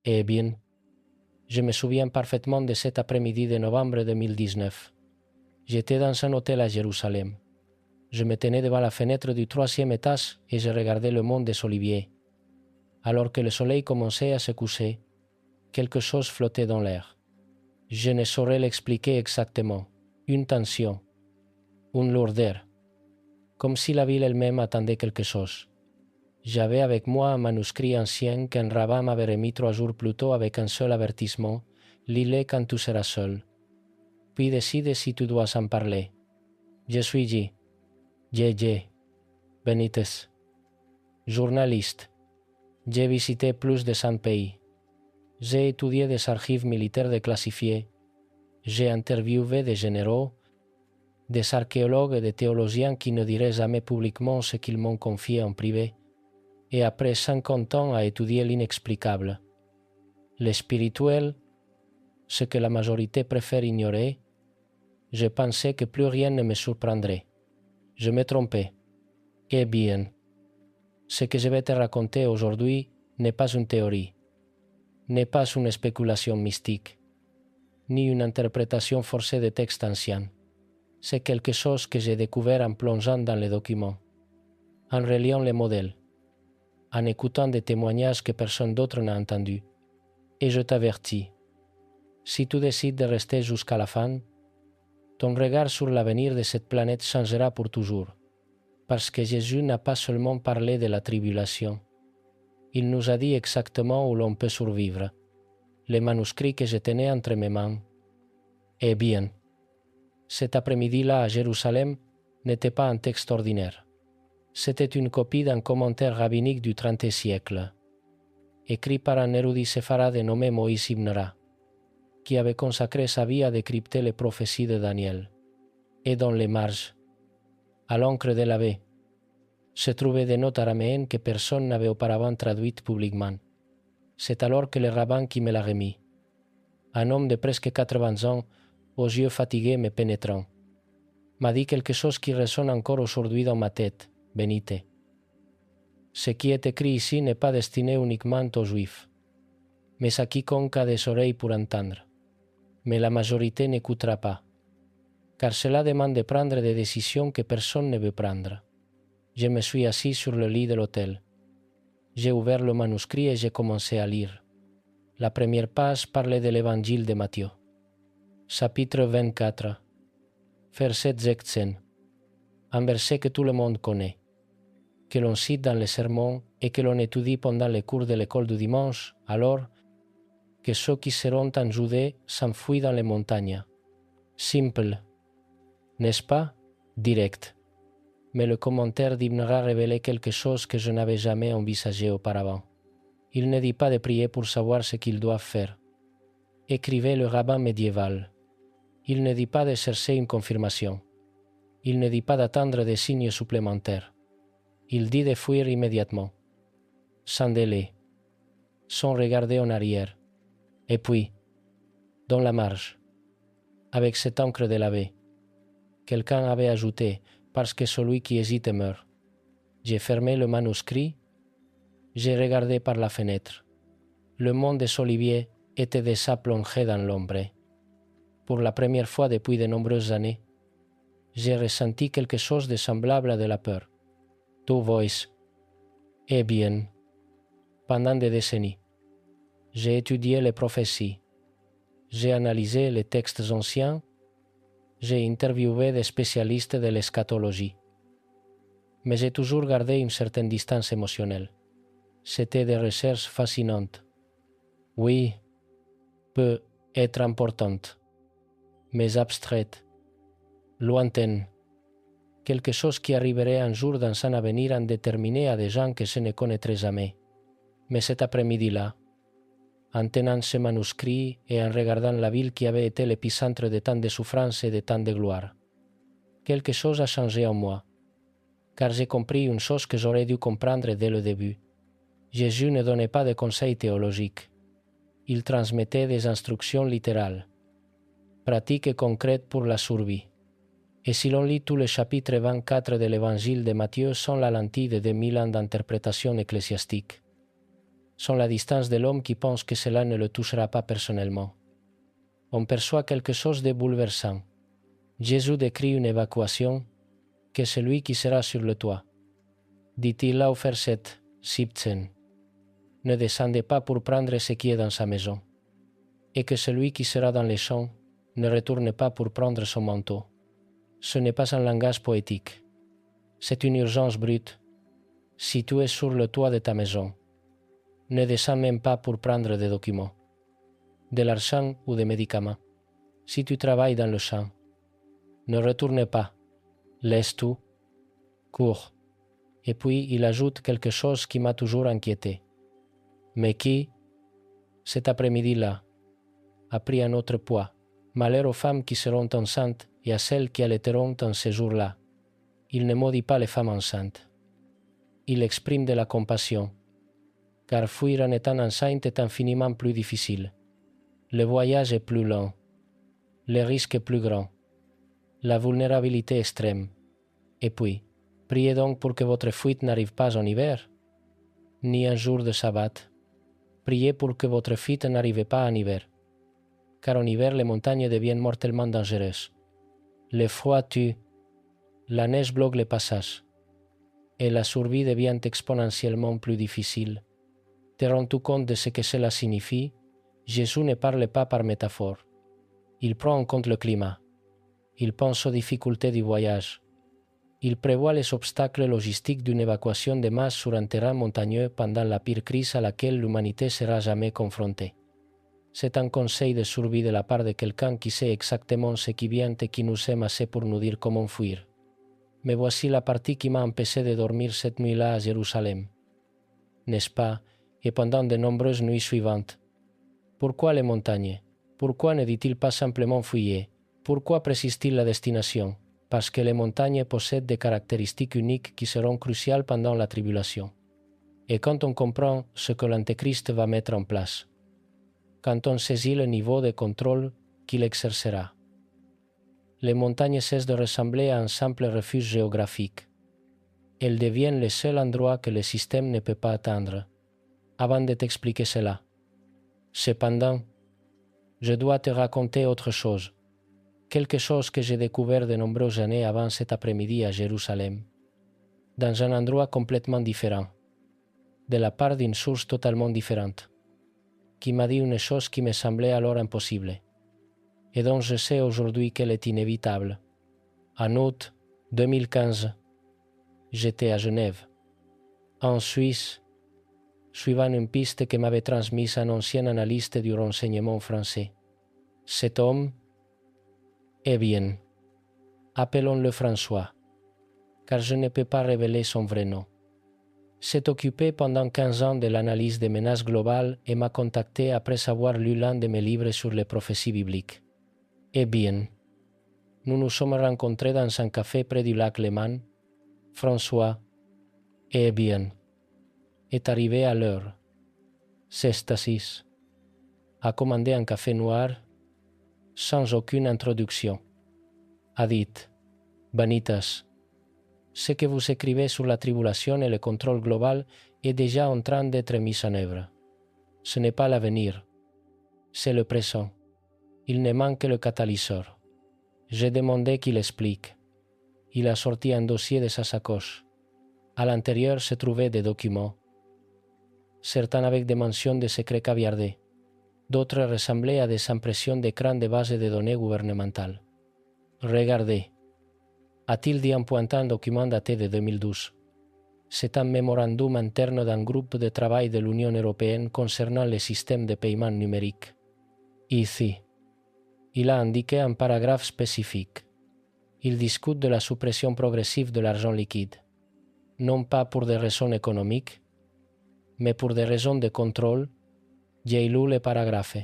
Eh bien, je me souviens parfaitement de cet après-midi de novembre 2019. J'étais dans un hôtel à Jérusalem. Je me tenais devant la fenêtre du 3e étage et je regardais le mont des Oliviers. Alors que le soleil commençait à se coucher, quelque chose flottait dans l'air. Je ne saurais l'expliquer exactement. Une tension, une lourdeur, comme si la ville elle-même attendait quelque chose. J'avais avec moi un manuscrit ancien qu'un rabbin m'avait remis 3 jours plus tôt avec un seul avertissement: lis-le quand tu seras seul. Puis décide si tu dois en parler. Je suis J. Benitez, journaliste. J'ai visité plus de 100 pays. J'ai étudié des archives militaires déclassifiées. J'ai interviewé des généraux, des archéologues et des théologiens qui ne diraient jamais publiquement ce qu'ils m'ont confié en privé. Et après 50 ans à étudier l'inexplicable, le spirituel, ce que la majorité préfère ignorer, je pensais que plus rien ne me surprendrait. Je me trompais. Eh bien, ce que je vais te raconter aujourd'hui n'est pas une théorie, n'est pas une spéculation mystique, ni une interprétation forcée de textes anciens. C'est quelque chose que j'ai découvert en plongeant dans les documents, en reliant les modèles, en écoutant des témoignages que personne d'autre n'a entendus. Et je t'avertis, si tu décides de rester jusqu'à la fin, ton regard sur l'avenir de cette planète changera pour toujours, parce que Jésus n'a pas seulement parlé de la tribulation. Il nous a dit exactement où l'on peut survivre. Les manuscrits que je tenais entre mes mains. Eh bien, cet après-midi-là à Jérusalem n'était pas un texte ordinaire. C'était une copie d'un commentaire rabbinique du XXe siècle, écrit par un érudit séfarade nommé Moïse Ibn Ra, qui avait consacré sa vie à décrypter les prophéties de Daniel. Et dans les marges, à l'encre de la baie, se trouvaient des notes araméennes que personne n'avait auparavant traduites publiquement. C'est alors que le rabbin qui me l'a remis, un homme de presque 80 ans, aux yeux fatigués mais pénétrants, m'a dit quelque chose qui résonne encore aujourd'hui dans ma tête: Benite. Ce qui est écrit ici n'est pas destiné uniquement aux Juifs, mais à quiconque a des oreilles pour entendre. Mais la majorité n'écoutera pas, car cela demande de prendre des décisions que personne ne veut prendre. Je me suis assis sur le lit de l'hôtel. J'ai ouvert le manuscrit et j'ai commencé à lire. La première page parlait de l'évangile de Matthieu. Chapitre 24, verset 16, un verset que tout le monde connaît, que l'on cite dans les sermons et que l'on étudie pendant les cours de l'école du dimanche, alors que ceux qui seront en Judée s'enfuient dans les montagnes. Simple, n'est-ce pas? Direct. Mais le commentaire d'Ibn Ra révélait quelque chose que je n'avais jamais envisagé auparavant. Il ne dit pas de prier pour savoir ce qu'ils doivent faire, écrivait le rabbin médiéval. Il ne dit pas de chercher une confirmation. Il ne dit pas d'attendre des signes supplémentaires. Il dit de fuir immédiatement, sans délai, sans regarder en arrière. Et puis, dans la marge, avec cette encre de la baie, quelqu'un avait ajouté: parce que celui qui hésite meurt. J'ai fermé le manuscrit, j'ai regardé par la fenêtre. Le mont des Oliviers était déjà plongé dans l'ombre. Pour la première fois depuis de nombreuses années, j'ai ressenti quelque chose de semblable à de la peur. Tu vois. Eh bien, pendant des décennies, j'ai étudié les prophéties, j'ai analysé les textes anciens, j'ai interviewé des spécialistes de l'eschatologie. Mais j'ai toujours gardé une certaine distance émotionnelle. C'était des recherches fascinantes. Oui, peut être importantes, mais abstraites, lointaines. Quelque chose qui arriverait un jour dans un avenir indéterminé à des gens que je ne connaîtrais jamais. Mais cet après-midi-là, en tenant ce manuscrit et en regardant la ville qui avait été l'épicentre de tant de souffrances et de tant de gloire, quelque chose a changé en moi, car j'ai compris une chose que j'aurais dû comprendre dès le début. Jésus ne donnait pas de conseils théologiques. Il transmettait des instructions littérales, pratiques et concrètes pour la survie. Et si l'on lit tout le chapitre 24 de l'évangile de Matthieu sans la lentille de 2000 ans d'interprétation ecclésiastique, sont la distance de l'homme qui pense que cela ne le touchera pas personnellement. On perçoit quelque chose de bouleversant. Jésus décrit une évacuation, que celui qui sera sur le toit. Dit-il là au verset 17, ne descendez pas pour prendre ce qui est dans sa maison, et que celui qui sera dans les champs ne retourne pas pour prendre son manteau. Ce n'est pas un langage poétique. C'est une urgence brute. Si tu es sur le toit de ta maison, ne descends même pas pour prendre des documents, de l'argent ou des médicaments. Si tu travailles dans le champ, ne retourne pas, laisse tout, cours. Et puis il ajoute quelque chose qui m'a toujours inquiété, mais qui, cet après-midi-là, a pris un autre poids. Malheur aux femmes qui seront enceintes et à celles qui allaiteront en ces jours-là. Il ne maudit pas les femmes enceintes. Il exprime de la compassion, car fuir en étant enceinte est infiniment plus difficile. Le voyage est plus long, le risque est plus grand, la vulnérabilité extrême. Et puis, priez donc pour que votre fuite n'arrive pas en hiver, ni un jour de sabbat. Priez pour que votre fuite n'arrive pas en hiver, car en hiver les montagnes deviennent mortellement dangereuses. Le froid tue, la neige bloque les passages, et la survie devient exponentiellement plus difficile. Te rends-tu compte de ce que cela signifie? Jésus ne parle pas par métaphore. Il prend en compte le climat. Il pense aux difficultés du voyage. Il prévoit les obstacles logistiques d'une évacuation de masse sur un terrain montagneux pendant la pire crise à laquelle l'humanité sera jamais confrontée. C'est un conseil de survie de la part de quelqu'un qui sait exactement ce qui vient et qui nous aime assez pour nous dire comment fuir. Mais voici la partie qui m'a empêché de dormir cette nuit-là à Jérusalem. N'est-ce pas, et pendant de nombreuses nuits suivantes. Pourquoi les montagnes? Pourquoi ne dit-il pas simplement fuyez? Pourquoi précise-t-il la destination? Parce que les montagnes possèdent des caractéristiques uniques qui seront cruciales pendant la tribulation. Et quand on comprend ce que l'Antéchrist va mettre en place, quand on saisit le niveau de contrôle qu'il exercera, les montagnes cessent de ressembler à un simple refuge géographique. Elles deviennent le seul endroit que le système ne peut pas atteindre. Avant de t'expliquer cela, cependant, je dois te raconter autre chose. Quelque chose que j'ai découvert de nombreuses années avant cet après-midi à Jérusalem, dans un endroit complètement différent, de la part d'une source totalement différente, qui m'a dit une chose qui me semblait alors impossible, et dont je sais aujourd'hui qu'elle est inévitable. En août 2015, j'étais à Genève, en Suisse, suivant une piste que m'avait transmise un ancien analyste du renseignement français. Cet homme, eh bien, appelons-le François, car je ne peux pas révéler son vrai nom, s'est occupé pendant 15 ans de l'analyse des menaces globales et m'a contacté après avoir lu l'un de mes livres sur les prophéties bibliques. Eh bien, nous nous sommes rencontrés dans un café près du lac Léman. François, eh bien, est arrivé à l'heure. S'est-assis, a commandé un café noir, sans aucune introduction. A dit, Vanitas, ce que vous écrivez sur la tribulation et le contrôle global est déjà en train d'être mis en œuvre. Ce n'est pas l'avenir, c'est le présent. Il ne manque que le catalyseur. J'ai demandé qu'il explique. Il a sorti un dossier de sa sacoche. À l'intérieur se trouvaient des documents, certains avec des mentions de secrets caviardés, d'autres ressemblaient à des impressions d'écran de bases de données gouvernementales. Regardez, a-t-il dit en pointant un document daté de 2012. C'est un mémorandum interne d'un groupe de travail de l'Union européenne concernant les systèmes de paiement numérique. Ici, il a indiqué un paragraphe spécifique. Il discute de la suppression progressive de l'argent liquide, non pas pour des raisons économiques, mais pour des raisons de contrôle. J'ai lu le paragraphe.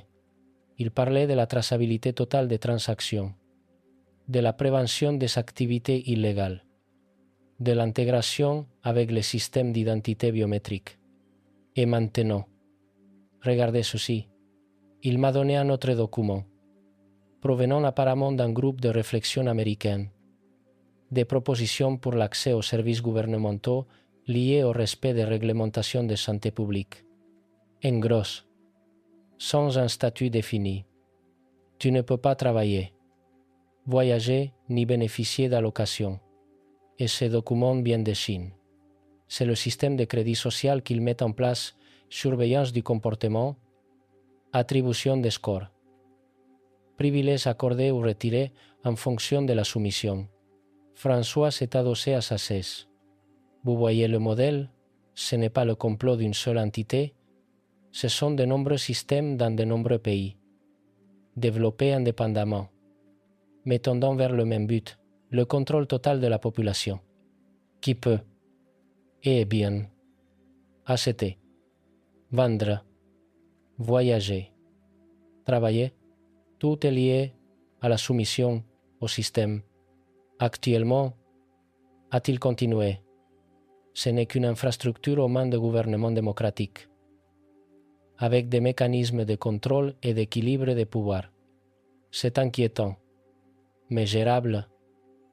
Il parlait de la traçabilité totale des transactions, de la prévention des activités illégales, de l'intégration avec les systèmes d'identité biométrique. Et maintenant, regardez ceci, il m'a donné un autre document, provenant apparemment d'un groupe de réflexion américain, des propositions pour l'accès aux services gouvernementaux liés au respect des réglementations de santé publique. En gros, sans un statut défini, tu ne peux pas travailler, voyager ni bénéficier d'allocations. Et ce document vient de Chine. C'est le système de crédit social qu'ils mettent en place, surveillance du comportement, attribution des scores, privilèges accordés ou retirés en fonction de la soumission. François s'est adossé à sa cesse. Vous voyez le modèle, ce n'est pas le complot d'une seule entité, ce sont de nombreux systèmes dans de nombreux pays, développés indépendamment, mais tendant vers le même but, le contrôle total de la population. Qui peut, et bien, acheter, vendre, voyager, travailler, tout est lié à la soumission au système. Actuellement, a-t-il continué, ce n'est qu'une infrastructure aux mains de gouvernements démocratiques, avec des mécanismes de contrôle et d'équilibre des pouvoirs. C'est inquiétant, mais gérable.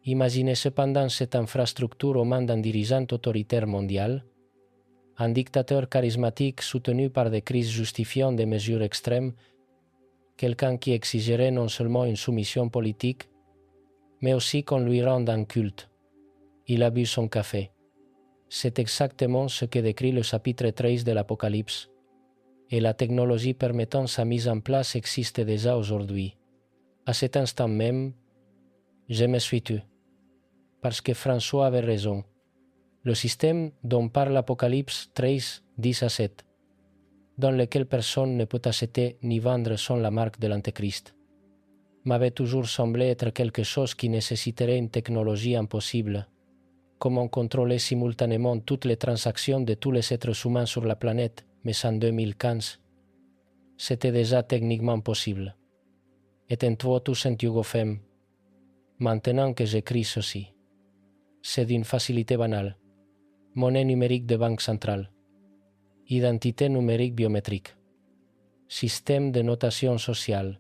Imaginez cependant cette infrastructure aux mains d'un dirigeant autoritaire mondial, un dictateur charismatique soutenu par des crises justifiant des mesures extrêmes, quelqu'un qui exigerait non seulement une soumission politique, mais aussi qu'on lui rende un culte. Il a bu son café. C'est exactement ce que décrit le chapitre 13 de l'Apocalypse, et la technologie permettant sa mise en place existe déjà aujourd'hui. À cet instant même, je me suis tu, parce que François avait raison. Le système dont parle l'Apocalypse 13, 10 à 7, dans lequel personne ne peut acheter ni vendre sans la marque de l'Antéchrist, m'avait toujours semblé être quelque chose qui nécessiterait une technologie impossible. Comment contrôler simultanément toutes les transactions de tous les êtres humains sur la planète, mais en 2015, c'était déjà techniquement possible. Et en toi tout sentiugo fem. Maintenant que j'écris ceci, c'est d'une facilité banale. Monnaie numérique de banque centrale. Identité numérique biométrique. Système de notation sociale.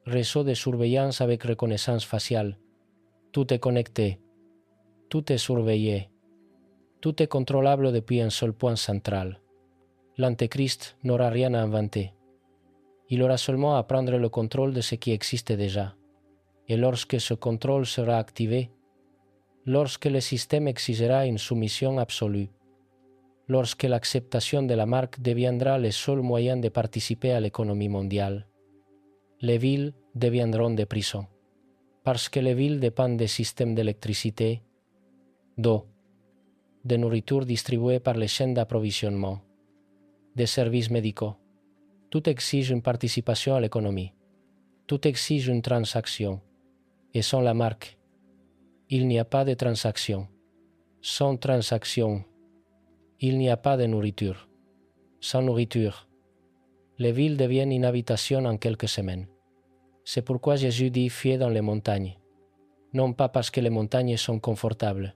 Réseau de surveillance avec reconnaissance faciale. Tout est connecté. Tout est surveillé. Tout est contrôlable depuis un seul point central. L'Antéchrist n'aura rien à inventer. Il aura seulement à prendre le contrôle de ce qui existe déjà. Et lorsque ce contrôle sera activé, lorsque le système exigera une soumission absolue, lorsque l'acceptation de la marque deviendra le seul moyen de participer à l'économie mondiale, les villes deviendront des prisons, parce que les villes dépendent des systèmes d'électricité, d'eau, de nourriture distribuée par les chaînes d'approvisionnement, des services médicaux. Tout exige une participation à l'économie. Tout exige une transaction. Et sans la marque, il n'y a pas de transaction. Sans transaction, il n'y a pas de nourriture. Sans nourriture, les villes deviennent une habitation en quelques semaines. C'est pourquoi Jésus dit « Fiez dans les montagnes », non pas parce que les montagnes sont confortables,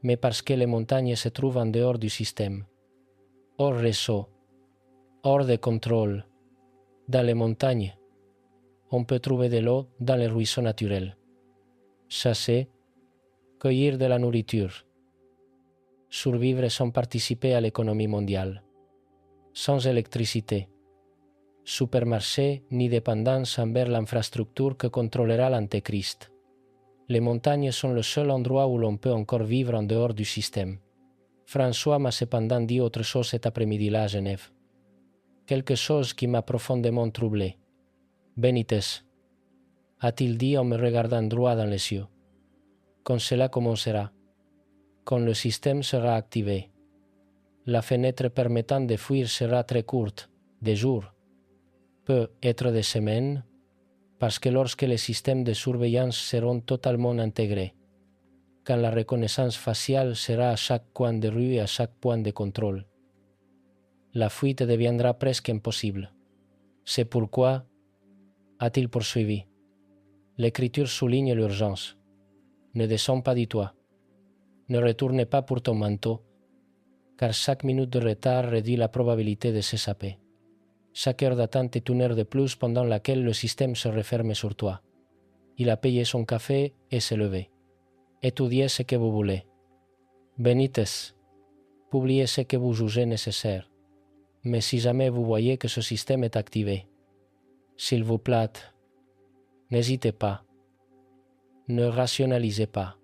mais parce que les montagnes se trouvent en dehors du système, hors réseau, hors de contrôle. Dans les montagnes, on peut trouver de l'eau dans les ruisseaux naturels, chasser, cueillir de la nourriture, survivre sans participer à l'économie mondiale, sans électricité, supermarché ni dépendance envers l'infrastructure que contrôlera l'Antéchrist. Les montagnes sont le seul endroit où l'on peut encore vivre en dehors du système. François m'a cependant dit autre chose cet après-midi-là à Genève. Quelque chose qui m'a profondément troublé. Benitez, a-t-il dit en me regardant droit dans les yeux. Quand cela commencera, quand le système sera activé, la fenêtre permettant de fuir sera très courte, des jours, peut être des semaines, parce que lorsque les systèmes de surveillance seront totalement intégrés, quand la reconnaissance faciale sera à chaque coin de rue et à chaque point de contrôle, la fuite deviendra presque impossible. C'est pourquoi, a-t-il poursuivi, l'Écriture souligne l'urgence. Ne descends pas du toit. Ne retourne pas pour ton manteau, car chaque minute de retard réduit la probabilité de s'échapper. Chaque heure d'attente est une heure de plus pendant laquelle le système se referme sur toi. Il a payé son café et s'est levé. Étudiez ce que vous voulez. Benitez, publiez ce que vous jugez nécessaire. Mais si jamais vous voyez que ce système est activé, s'il vous plaît, n'hésitez pas. Ne rationalisez pas.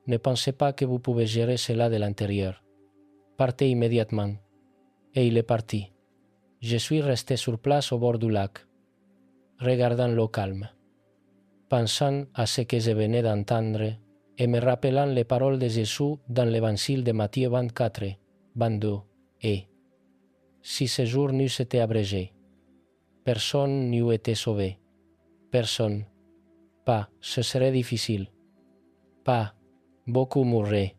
Ne pensez pas que vous pouvez gérer cela de l'intérieur. Partez immédiatement. Et il est parti. Je suis resté sur place au bord du lac, regardant l'eau calme, pensant à ce que je venais d'entendre et me rappelant les paroles de Jésus dans l'évangile de Matthieu 24, 22, et si ces jours n'eussent été abrégés, personne n'eût été sauvé. Personne. Pas, ce serait difficile. Pas, beaucoup mourraient.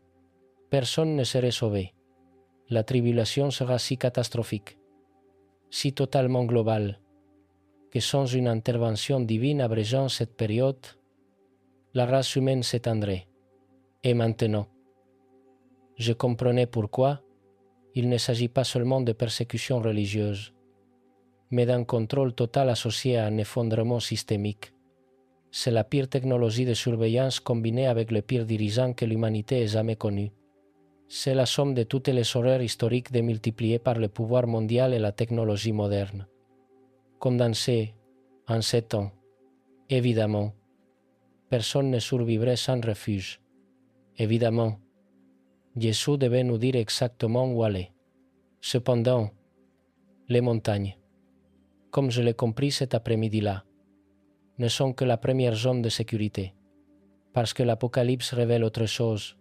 Personne ne serait sauvé. La tribulation sera si catastrophique, si totalement globale, que sans une intervention divine abrégeant cette période, la race humaine s'éteindrait. Et maintenant, je comprenais pourquoi il ne s'agit pas seulement de persécution religieuse, mais d'un contrôle total associé à un effondrement systémique. C'est la pire technologie de surveillance combinée avec le pire dirigeant que l'humanité ait jamais connu. C'est la somme de toutes les horreurs historiques démultipliées par le pouvoir mondial et la technologie moderne. Condensé en 7 ans, évidemment, personne ne survivrait sans refuge. Évidemment, Jésus devait nous dire exactement où aller. Cependant, les montagnes, comme je l'ai compris cet après-midi-là, ne sont que la première zone de sécurité, parce que l'Apocalypse révèle autre chose,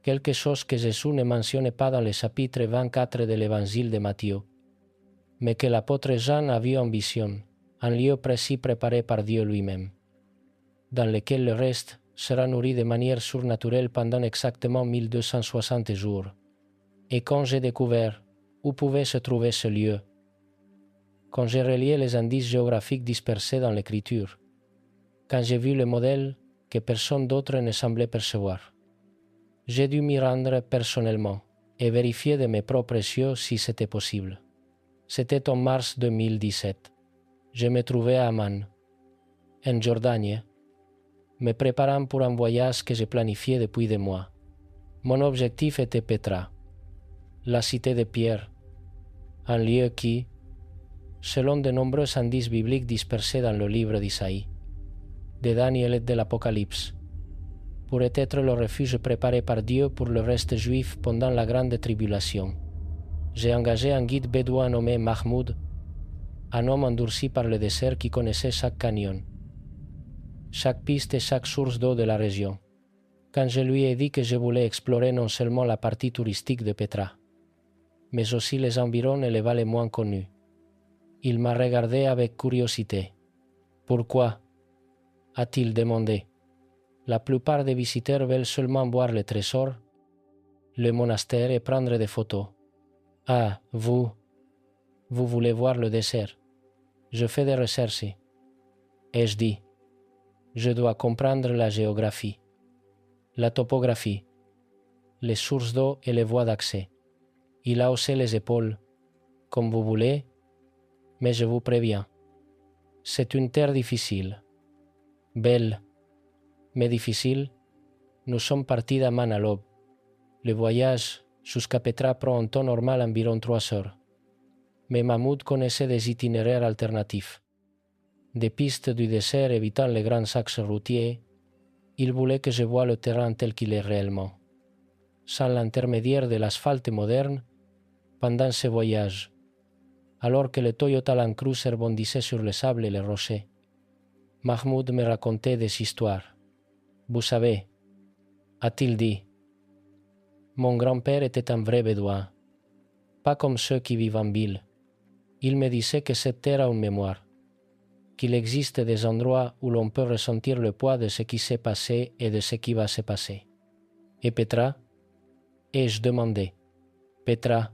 quelque chose que Jésus ne mentionne pas dans le chapitre 24 de l'Évangile de Matthieu, mais que l'apôtre Jean a vu en vision, un lieu précis préparé par Dieu lui-même, dans lequel le reste sera nourri de manière surnaturelle pendant exactement 1260 jours. Et quand j'ai découvert où pouvait se trouver ce lieu, quand j'ai relié les indices géographiques dispersés dans l'écriture, quand j'ai vu le modèle que personne d'autre ne semblait percevoir, j'ai dû m'y rendre personnellement et vérifier de mes propres yeux si c'était possible. C'était en mars 2017. Je me trouvais à Amman, en Jordanie, me préparant pour un voyage que j'ai planifié depuis des mois. Mon objectif était Petra, la cité de Pierre, un lieu qui, selon de nombreux indices bibliques dispersés dans le livre d'Isaïe, de Daniel et de l'Apocalypse, pourrait être le refuge préparé par Dieu pour le reste juif pendant la grande tribulation. J'ai engagé un guide bédouin nommé Mahmoud, un homme endurci par le désert qui connaissait chaque canyon, chaque piste et chaque source d'eau de la région. Quand je lui ai dit que je voulais explorer non seulement la partie touristique de Petra, mais aussi les environs et les vallées moins connues, il m'a regardé avec curiosité. « Pourquoi ?» a-t-il demandé. « La plupart des visiteurs veulent seulement voir le trésor, le monastère et prendre des photos. Ah, vous voulez voir le désert. Je fais des recherches. » Ai-je dit. Je dois comprendre la géographie, la topographie, les sources d'eau et les voies d'accès. Il a haussé les épaules. Comme vous voulez, mais je vous préviens. C'est une terre difficile. Belle, mais difficile. Nous sommes partis d'Amman à l'aube. Le voyage jusqu'à Petra prend en temps normal environ 3 heures. Mais Mahmoud connaissait des itinéraires alternatifs. Des pistes du désert évitant les grands axes routiers, il voulait que je voie le terrain tel qu'il est réellement, sans l'intermédiaire de l'asphalte moderne, pendant ce voyage. Alors que le Toyota Land Cruiser bondissait sur le sable et les rochers, Mahmoud me racontait des histoires. Vous savez, a-t-il dit, mon grand-père était un vrai bédouin, pas comme ceux qui vivent en ville. Il me disait que cette terre a une mémoire, qu'il existe des endroits où l'on peut ressentir le poids de ce qui s'est passé et de ce qui va se passer. Et Petra? Ai-je demandé. Petra,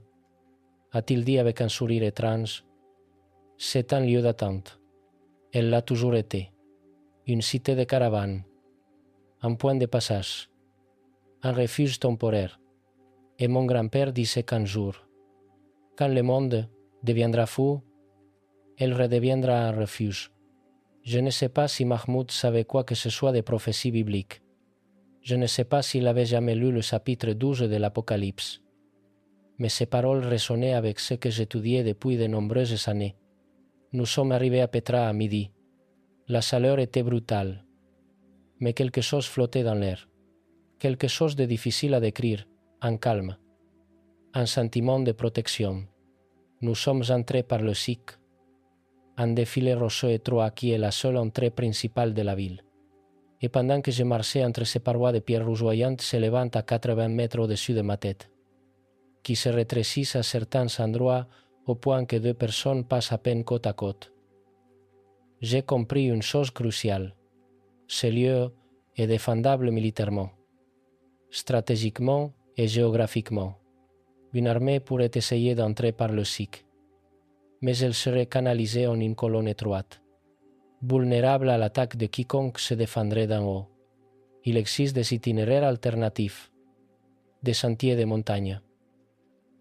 a-t-il dit avec un sourire étrange, c'est un lieu d'attente. Elle l'a toujours été. Une cité de caravane, un point de passage, un refuge temporaire. Et mon grand-père disait qu'un jour, quand le monde deviendra fou, elle redeviendra un refuge. Je ne sais pas si Mahmoud savait quoi que ce soit des prophéties bibliques. Je ne sais pas s'il avait jamais lu le chapitre 12 de l'Apocalypse. mais ces paroles résonnaient avec ce que j'étudiais depuis de nombreuses années. Nous sommes arrivés à Petra à midi. La chaleur était brutale, mais quelque chose flottait dans l'air. Quelque chose de difficile à décrire, un calme, un sentiment de protection. Nous sommes entrés par le SIC, un défilé rocheux étroit qui est la seule entrée principale de la ville. Et pendant que je marchais entre ces parois de pierres rougeoyantes s'élevant à 80 mètres au-dessus de ma tête, qui se rétrécissent à certains endroits au point que 2 personnes passent à peine côte à côte, j'ai compris une chose cruciale. Ce lieu est défendable militairement, stratégiquement et géographiquement. Une armée pourrait essayer d'entrer par le SIC, mais elle serait canalisée en une colonne étroite, vulnérable à l'attaque de quiconque se défendrait d'en haut. Il existe des itinéraires alternatifs, des sentiers de montagne,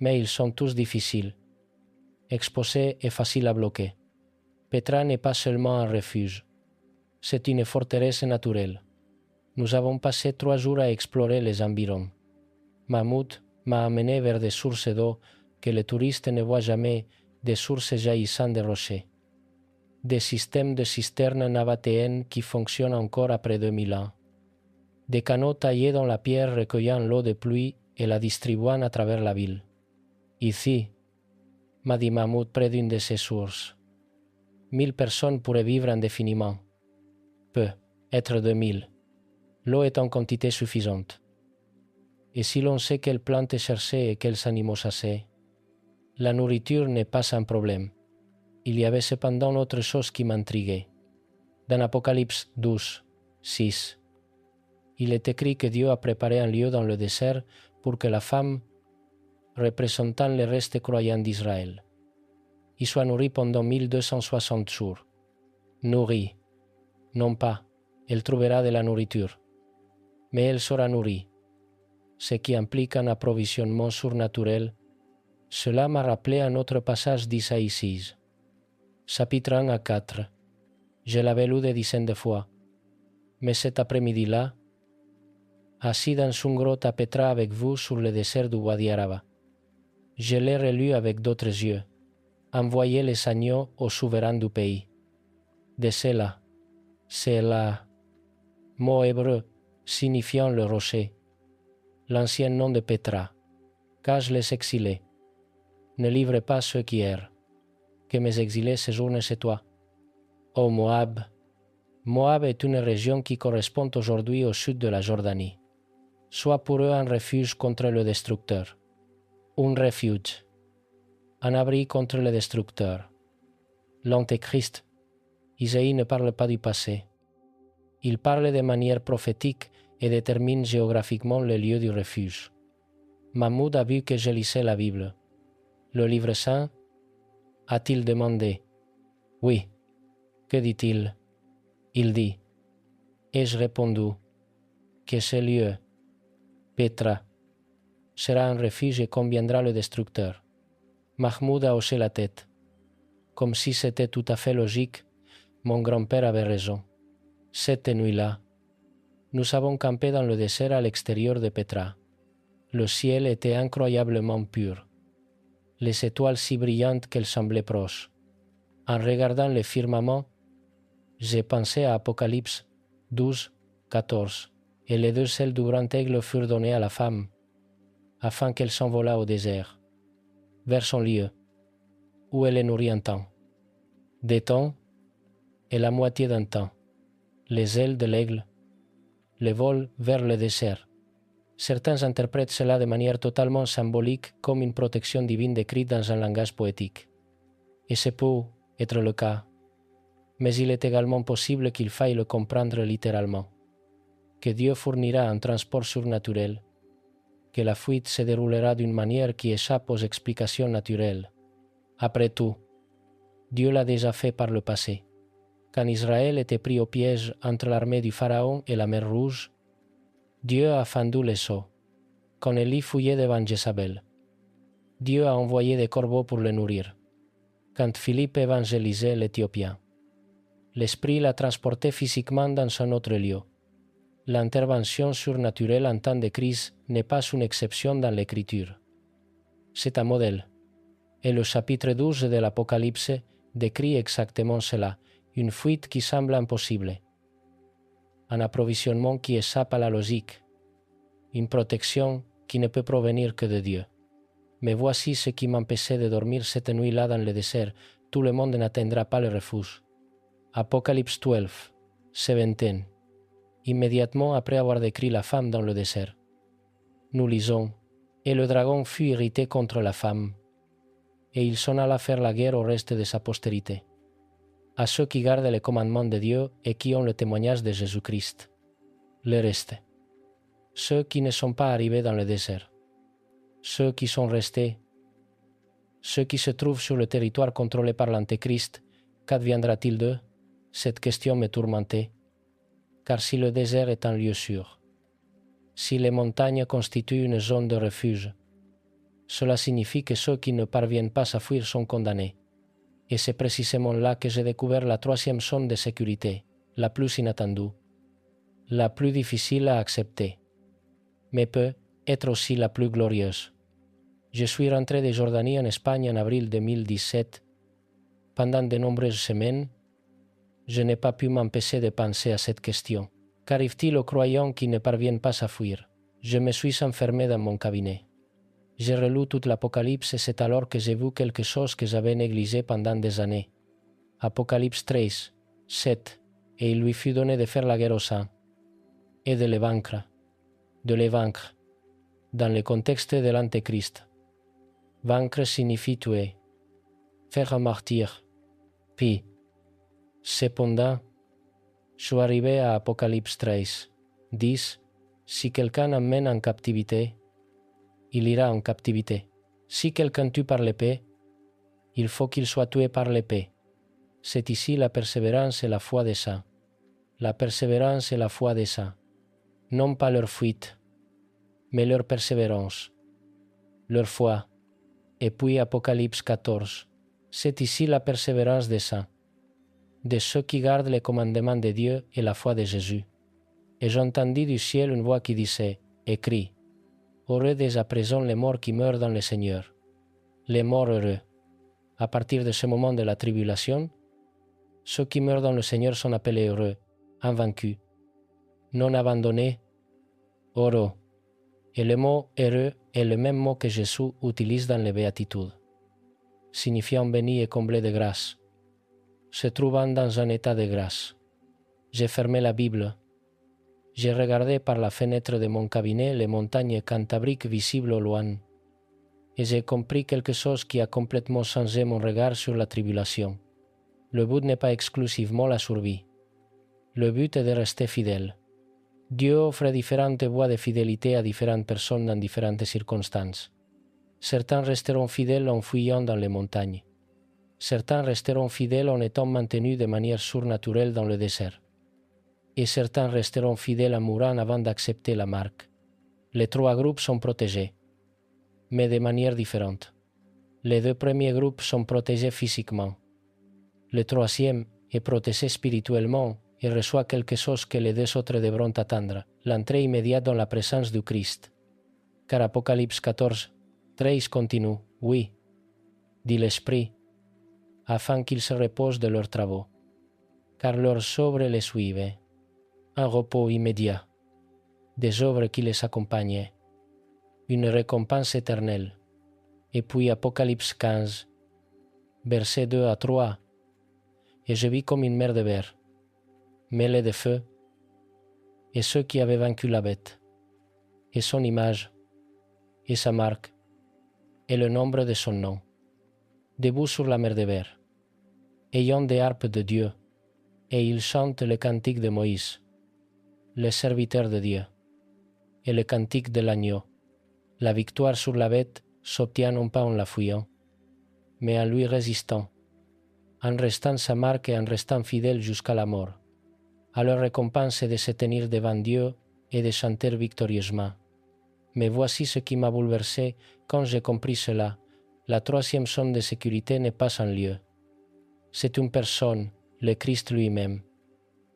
mais ils sont tous difficiles, exposés et faciles à bloquer. Petra n'est pas seulement un refuge, c'est une forteresse naturelle. Nous avons passé 3 jours à explorer les environs. Mahmoud m'a amené vers des sources d'eau que les touristes ne voient jamais, des sources jaillissant des rochers. Des systèmes de cisternes nabatéennes qui fonctionnent encore après 2000 ans. Des canaux taillés dans la pierre recueillant l'eau de pluie et la distribuant à travers la ville. Ici, m'a dit Mahmoud près d'une de ces sources, 1000 personnes pourraient vivre indéfiniment. Peu, être 2000. L'eau est en quantité suffisante. Et si l'on sait quelles plantes chercher et quels animaux chasser, la nourriture n'est pas un problème. Il y avait cependant autre chose qui m'intriguait. Dans Apocalypse 12, 6, il est écrit que Dieu a préparé un lieu dans le désert pour que la femme, représentant le reste croyant d'Israël, y soit nourrie pendant 1260 jours. Nourrie, non pas, elle trouvera de la nourriture, mais elle sera nourrie, ce qui implique un approvisionnement surnaturel. Cela m'a rappelé un autre passage d'Isaïe 6, chapitre 1 à 4. Je l'avais lu des dizaines de fois, mais cet après-midi-là, assis dans une grotte à Petra avec vous sur le désert du Wadi Araba, je l'ai relu avec d'autres yeux. Envoyer les agneaux au souverain du pays. De cela, c'est la mot hébreu signifiant le rocher, l'ancien nom de Petra, cache les exilés. Ne livre pas ceux qui errent, que mes exilés séjournent chez toi. Ô Moab, Moab est une région qui correspond aujourd'hui au sud de la Jordanie. Sois pour eux un refuge contre le destructeur. Un refuge. Un abri contre le destructeur. L'Antéchrist. Isaïe ne parle pas du passé. Il parle de manière prophétique et détermine géographiquement le lieu du refuge. Mahmoud a vu que je lisais la Bible. Le livre saint? A-t-il demandé. Oui. Que dit-il? Il dit. Ai-je répondu que ce lieu, Petra, sera un refuge et conviendra le destructeur. Mahmoud a hoché la tête. Comme si c'était tout à fait logique, mon grand-père avait raison. Cette nuit-là, nous avons campé dans le désert à l'extérieur de Petra. Le ciel était incroyablement pur. Les étoiles si brillantes qu'elles semblaient proches. En regardant le firmament, j'ai pensé à Apocalypse 12, 14, et les 2 ailes du grand aigle furent données à la femme, afin qu'elle s'envolât au désert, vers son lieu, où elle est nourrie un temps. Des temps et la moitié d'un temps. Les ailes de l'aigle, le vol vers le désert. Certains interprètent cela de manière totalement symbolique comme une protection divine décrite dans un langage poétique. Et c'est peut être le cas. Mais il est également possible qu'il faille le comprendre littéralement. Que Dieu fournira un transport surnaturel, que la fuite se déroulera d'une manière qui échappe aux explications naturelles. Après tout, Dieu l'a déjà fait par le passé. Quand Israël était pris au piège entre l'armée du Pharaon et la mer Rouge, Dieu a fendu les eaux. Quand Élie fouillait devant Jézabel, Dieu a envoyé des corbeaux pour le nourrir. Quand Philippe évangélisait l'Éthiopien, l'Esprit l'a transporté physiquement dans un autre lieu. L'intervention surnaturelle en temps de crise n'est pas une exception dans l'Écriture. C'est un modèle. Et le chapitre 12 de l'Apocalypse décrit exactement cela, une fuite qui semble impossible, un approvisionnement qui échappe à la logique, une protection qui ne peut provenir que de Dieu. Mais voici ce qui m'empêchait de dormir cette nuit-là dans le désert. Tout le monde n'atteindra pas le refuge. Apocalypse 12, 17. Immédiatement après avoir décrit la femme dans le désert, nous lisons « Et le dragon fut irrité contre la femme, et il s'en alla faire la guerre au reste de sa postérité, à ceux qui gardent les commandements de Dieu et qui ont le témoignage de Jésus-Christ. Le reste, ceux qui ne sont pas arrivés dans le désert, ceux qui sont restés, ceux qui se trouvent sur le territoire contrôlé par l'Antéchrist, qu'adviendra-t-il d'eux? Cette question me tourmentait, car si le désert est un lieu sûr, si les montagnes constituent une zone de refuge, cela signifie que ceux qui ne parviennent pas à fuir sont condamnés. Et c'est précisément là que j'ai découvert la troisième zone de sécurité, la plus inattendue, la plus difficile à accepter, mais peut être aussi la plus glorieuse. Je suis rentré de Jordanie en Espagne en avril 2017. Pendant de nombreuses semaines, je n'ai pas pu m'empêcher de penser à cette question. Qu'arrive-t-il aux croyants qui ne parviennent pas à fuir? Je me suis enfermé dans mon cabinet. J'ai relu toute l'Apocalypse et c'est alors que j'ai vu quelque chose que j'avais négligé pendant des années. Apocalypse 13, 7. Et il lui fut donné de faire la guerre aux saints et de les vaincre. De les vaincre. Dans le contexte de l'Antéchrist. Vaincre signifie tuer, faire un martyr. Puis, cependant, je suis arrivé à Apocalypse 13, 10. Si quelqu'un emmène en captivité, il ira en captivité. Si quelqu'un tue par l'épée, il faut qu'il soit tué par l'épée. C'est ici la persévérance et la foi des saints. La persévérance et la foi des saints. Non pas leur fuite, mais leur persévérance, leur foi. Et puis Apocalypse 14. C'est ici la persévérance des saints, de ceux qui gardent les commandements de Dieu et la foi de Jésus. Et j'entendis du ciel une voix qui disait, écrit, heureux dès à présent les morts qui meurent dans le Seigneur. Les morts heureux. À partir de ce moment de la tribulation, ceux qui meurent dans le Seigneur sont appelés heureux, invaincus, non abandonnés, heureux. Et le mot heureux est le même mot que Jésus utilise dans les béatitudes, signifiant béni et comblé de grâce, se trouvant dans un état de grâce. J'ai fermé la Bible. J'ai regardé par la fenêtre de mon cabinet les montagnes cantabriques visibles au loin, et j'ai compris quelque chose qui a complètement changé mon regard sur la tribulation. Le but n'est pas exclusivement la survie. Le but est de rester fidèle. Dieu offre différentes voies de fidélité à différentes personnes dans différentes circonstances. Certains resteront fidèles en fuyant dans les montagnes. Certains resteront fidèles en étant maintenus de manière surnaturelle dans le désert. Et certains resteront fidèles en mourant avant d'accepter la marque. Les trois groupes sont protégés, mais de manière différente. Les deux premiers groupes sont protégés physiquement. Le troisième est protégé spirituellement et reçoit quelque chose que les deux autres devront attendre, l'entrée immédiate dans la présence du Christ. Car Apocalypse 14, 13 continue, oui, dit l'Esprit, afin qu'ils se reposent de leurs travaux, car leurs œuvres les suivaient, un repos immédiat, des œuvres qui les accompagnaient, une récompense éternelle. Et puis Apocalypse 15, versets 2 à 3, et je vis comme une mer de verre, mêlée de feu, et ceux qui avaient vaincu la bête, et son image, et sa marque, et le nombre de son nom, debout sur la mer de verre, ayant des harpes de Dieu, et ils chantent le cantique de Moïse, le serviteur de Dieu, et le cantique de l'agneau. La victoire sur la bête s'obtient non pas en la fuyant, mais en lui résistant, en restant sa marque et en restant fidèle jusqu'à la mort. À leur récompense est de se tenir devant Dieu et de chanter victorieusement. Mais voici ce qui m'a bouleversé quand j'ai compris cela. La troisième zone de sécurité n'est pas un lieu. C'est une personne, le Christ lui-même,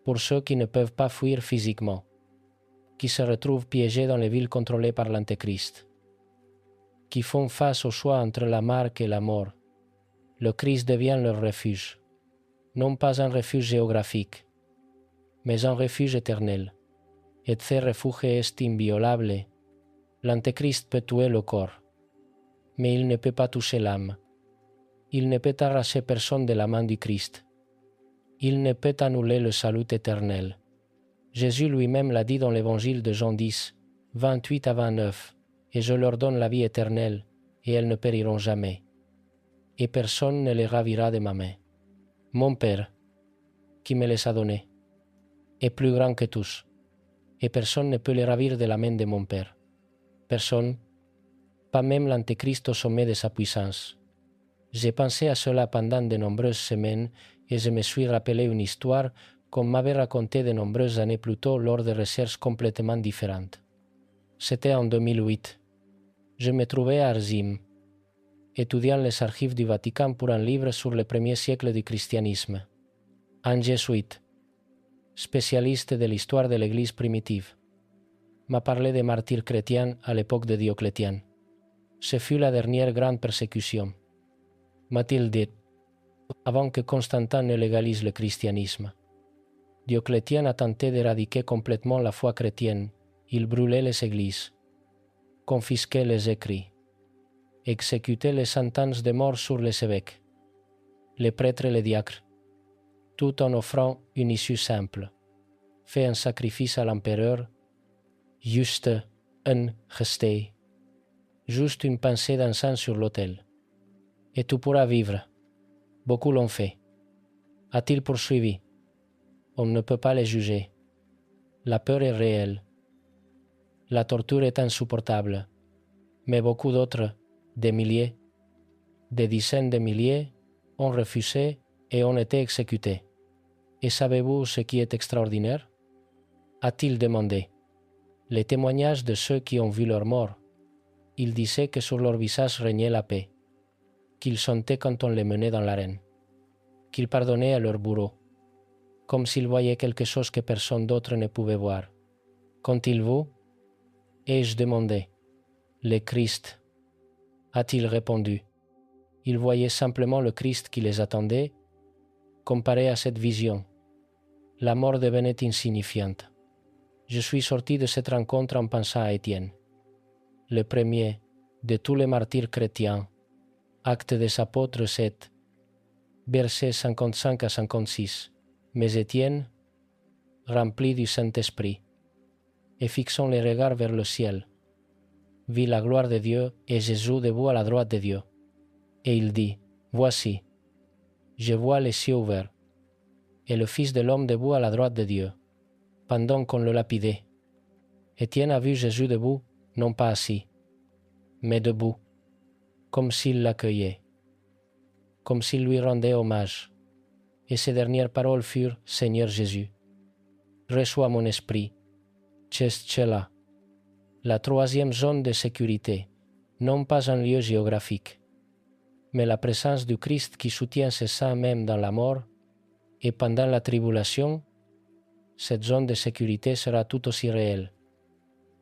pour ceux qui ne peuvent pas fuir physiquement, qui se retrouvent piégés dans les villes contrôlées par l'Antéchrist, qui font face au choix entre la marque et la mort. Le Christ devient leur refuge, non pas un refuge géographique, mais un refuge éternel. Et ce refuge est inviolable. L'Antéchrist peut tuer le corps, mais il ne peut pas toucher l'âme. Il ne peut arracher personne de la main du Christ. Il ne peut annuler le salut éternel. Jésus lui-même l'a dit dans l'Évangile de Jean 10, 28 à 29, « Et je leur donne la vie éternelle, et elles ne périront jamais. Et personne ne les ravira de ma main. Mon Père, qui me les a donnés, est plus grand que tous, et personne ne peut les ravir de la main de mon Père. Personne, pas même l'Antéchrist au sommet de sa puissance. » J'ai pensé à cela pendant de nombreuses semaines et je me suis rappelé une histoire qu'on m'avait racontée de nombreuses années plus tôt lors de recherches complètement différentes. C'était en 2008. Je me trouvais à Arzim, étudiant les archives du Vatican pour un livre sur le premier siècle du christianisme. Un jésuite, spécialiste de l'histoire de l'Église primitive, m'a parlé des martyrs chrétiens à l'époque de Dioclétien. Ce fut la dernière grande persécution, m'a-t-il dit, avant que Constantin ne légalise le christianisme. Dioclétien a tenté d'éradiquer complètement la foi chrétienne. Il brûlait les églises, confisquait les écrits, exécutait les sentences de mort sur les évêques, les prêtres et les diacres, tout en offrant une issue simple. Fait un sacrifice à l'empereur, juste un geste, juste une pincée d'encens sur l'autel. Et tu pourras vivre. Beaucoup l'ont fait. A-t-il poursuivi? On ne peut pas les juger. La peur est réelle. La torture est insupportable. Mais beaucoup d'autres, des milliers, des dizaines de milliers, ont refusé et ont été exécutés. Et savez-vous ce qui est extraordinaire? A-t-il demandé. Les témoignages de ceux qui ont vu leur mort. Ils disaient que sur leur visage régnait la paix, qu'ils sentaient quand on les menait dans l'arène, qu'ils pardonnaient à leur bourreau, comme s'ils voyaient quelque chose que personne d'autre ne pouvait voir. Qu'ont-ils vu? Ai-je demandé. Le Christ. A-t-il répondu. Ils voyaient simplement le Christ qui les attendait. Comparé à cette vision, la mort devenait insignifiante. Je suis sorti de cette rencontre en pensant à Étienne, le premier de tous les martyrs chrétiens. Actes des Apôtres 7, versets 55 à 56. Mais Étienne, rempli du Saint-Esprit, et fixant les regards vers le ciel, vit la gloire de Dieu et Jésus debout à la droite de Dieu. Et il dit, « Voici, je vois les cieux ouverts, et le Fils de l'homme debout à la droite de Dieu. » Pendant qu'on le lapidait, Étienne a vu Jésus debout, non pas assis, mais debout, comme s'il l'accueillait, comme s'il lui rendait hommage. Et ses dernières paroles furent « Seigneur Jésus, reçois mon esprit, Tchestchela ». La troisième zone de sécurité, non pas un lieu géographique, mais la présence du Christ qui soutient ses saints même dans la mort, et pendant la tribulation, cette zone de sécurité sera tout aussi réelle,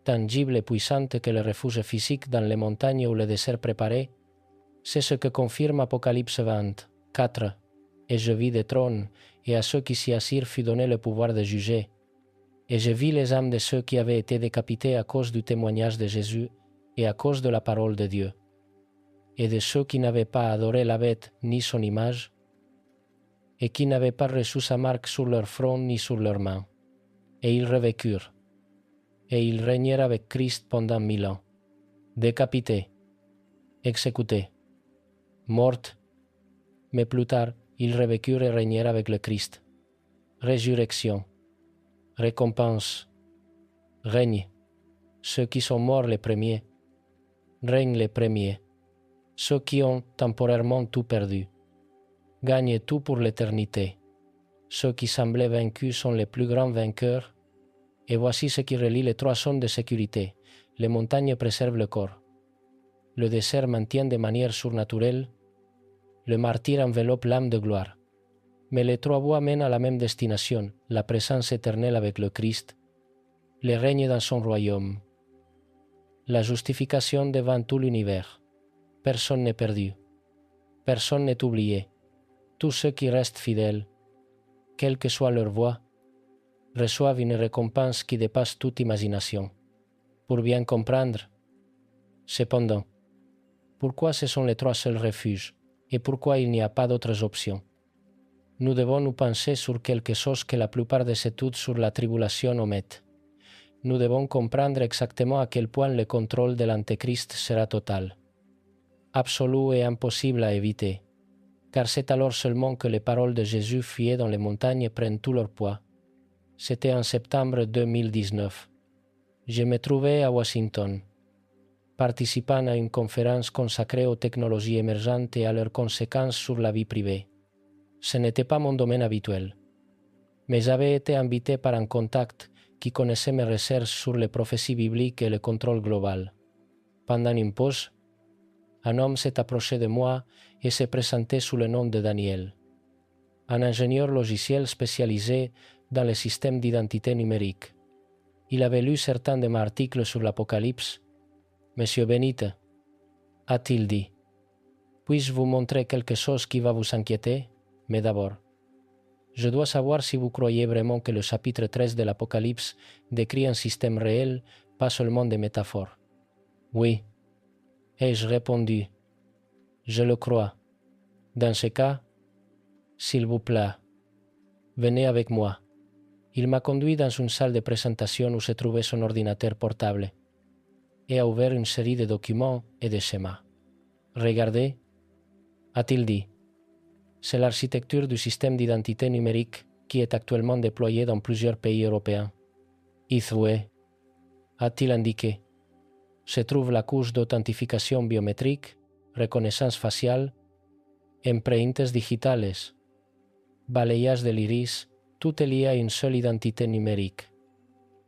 tangible et puissante que le refuge physique dans les montagnes ou le désert préparé. C'est ce que confirme Apocalypse 20, 4. Et je vis des trônes, et à ceux qui s'y assirent fut donné le pouvoir de juger. Et je vis les âmes de ceux qui avaient été décapités à cause du témoignage de Jésus et à cause de la parole de Dieu, et de ceux qui n'avaient pas adoré la bête ni son image, et qui n'avaient pas reçu sa marque sur leur front ni sur leurs mains. Et ils revécurent, et ils régnèrent avec Christ pendant 1000 ans, décapités, exécutés, morts, mais plus tard, ils revécurent et régnèrent avec le Christ. Résurrection, récompense, règne. Ceux qui sont morts les premiers, règnent les premiers. Ceux qui ont temporairement tout perdu, gagnent tout pour l'éternité. Ceux qui semblaient vaincus sont les plus grands vainqueurs. Et voici ce qui relie les trois zones de sécurité. Les montagnes préservent le corps. Le désert maintient de manière surnaturelle. Le martyr enveloppe l'âme de gloire. Mais les trois voies mènent à la même destination, la présence éternelle avec le Christ, le règne dans son royaume, la justification devant tout l'univers. Personne n'est perdu. Personne n'est oublié. Tous ceux qui restent fidèles, quelle que soit leur voie, reçoivent une récompense qui dépasse toute imagination. Pour bien comprendre, cependant, pourquoi ce sont les trois seuls refuges et pourquoi il n'y a pas d'autres options? Nous devons nous pencher sur quelque chose que la plupart des études sur la tribulation omettent. Nous devons comprendre exactement à quel point le contrôle de l'Antéchrist sera total, absolu et impossible à éviter, car c'est alors seulement que les paroles de Jésus fuyées dans les montagnes prennent tout leur poids. C'était en septembre 2019. Je me trouvais à Washington, participant à une conférence consacrée aux technologies émergentes et à leurs conséquences sur la vie privée. Ce n'était pas mon domaine habituel, mais j'avais été invité par un contact qui connaissait mes recherches sur les prophéties bibliques et le contrôle global. Pendant une pause, un homme s'est approché de moi et s'est présenté sous le nom de Daniel, un ingénieur logiciel spécialisé dans les systèmes d'identité numérique. Il avait lu certains de mes articles sur l'Apocalypse. « Monsieur Benite, a-t-il dit, puis-je vous montrer quelque chose qui va vous inquiéter? Mais d'abord, je dois savoir si vous croyez vraiment que le chapitre 13 de l'Apocalypse décrit un système réel, pas seulement des métaphores. » « Oui, ai-je répondu. Je le crois. Dans ce cas, s'il vous plaît, venez avec moi. Il m'a conduit dans une salle de présentation où se trouvait son ordinateur portable et a ouvert une série de documents et de schémas. « Regardez, a-t-il dit. C'est l'architecture du système d'identité numérique qui est actuellement déployé dans plusieurs pays européens. Ici, a-t-il indiqué, se trouve la couche d'authentification biométrique, reconnaissance faciale, empreintes digitales, balayage de l'iris, tout est lié à une seule identité numérique.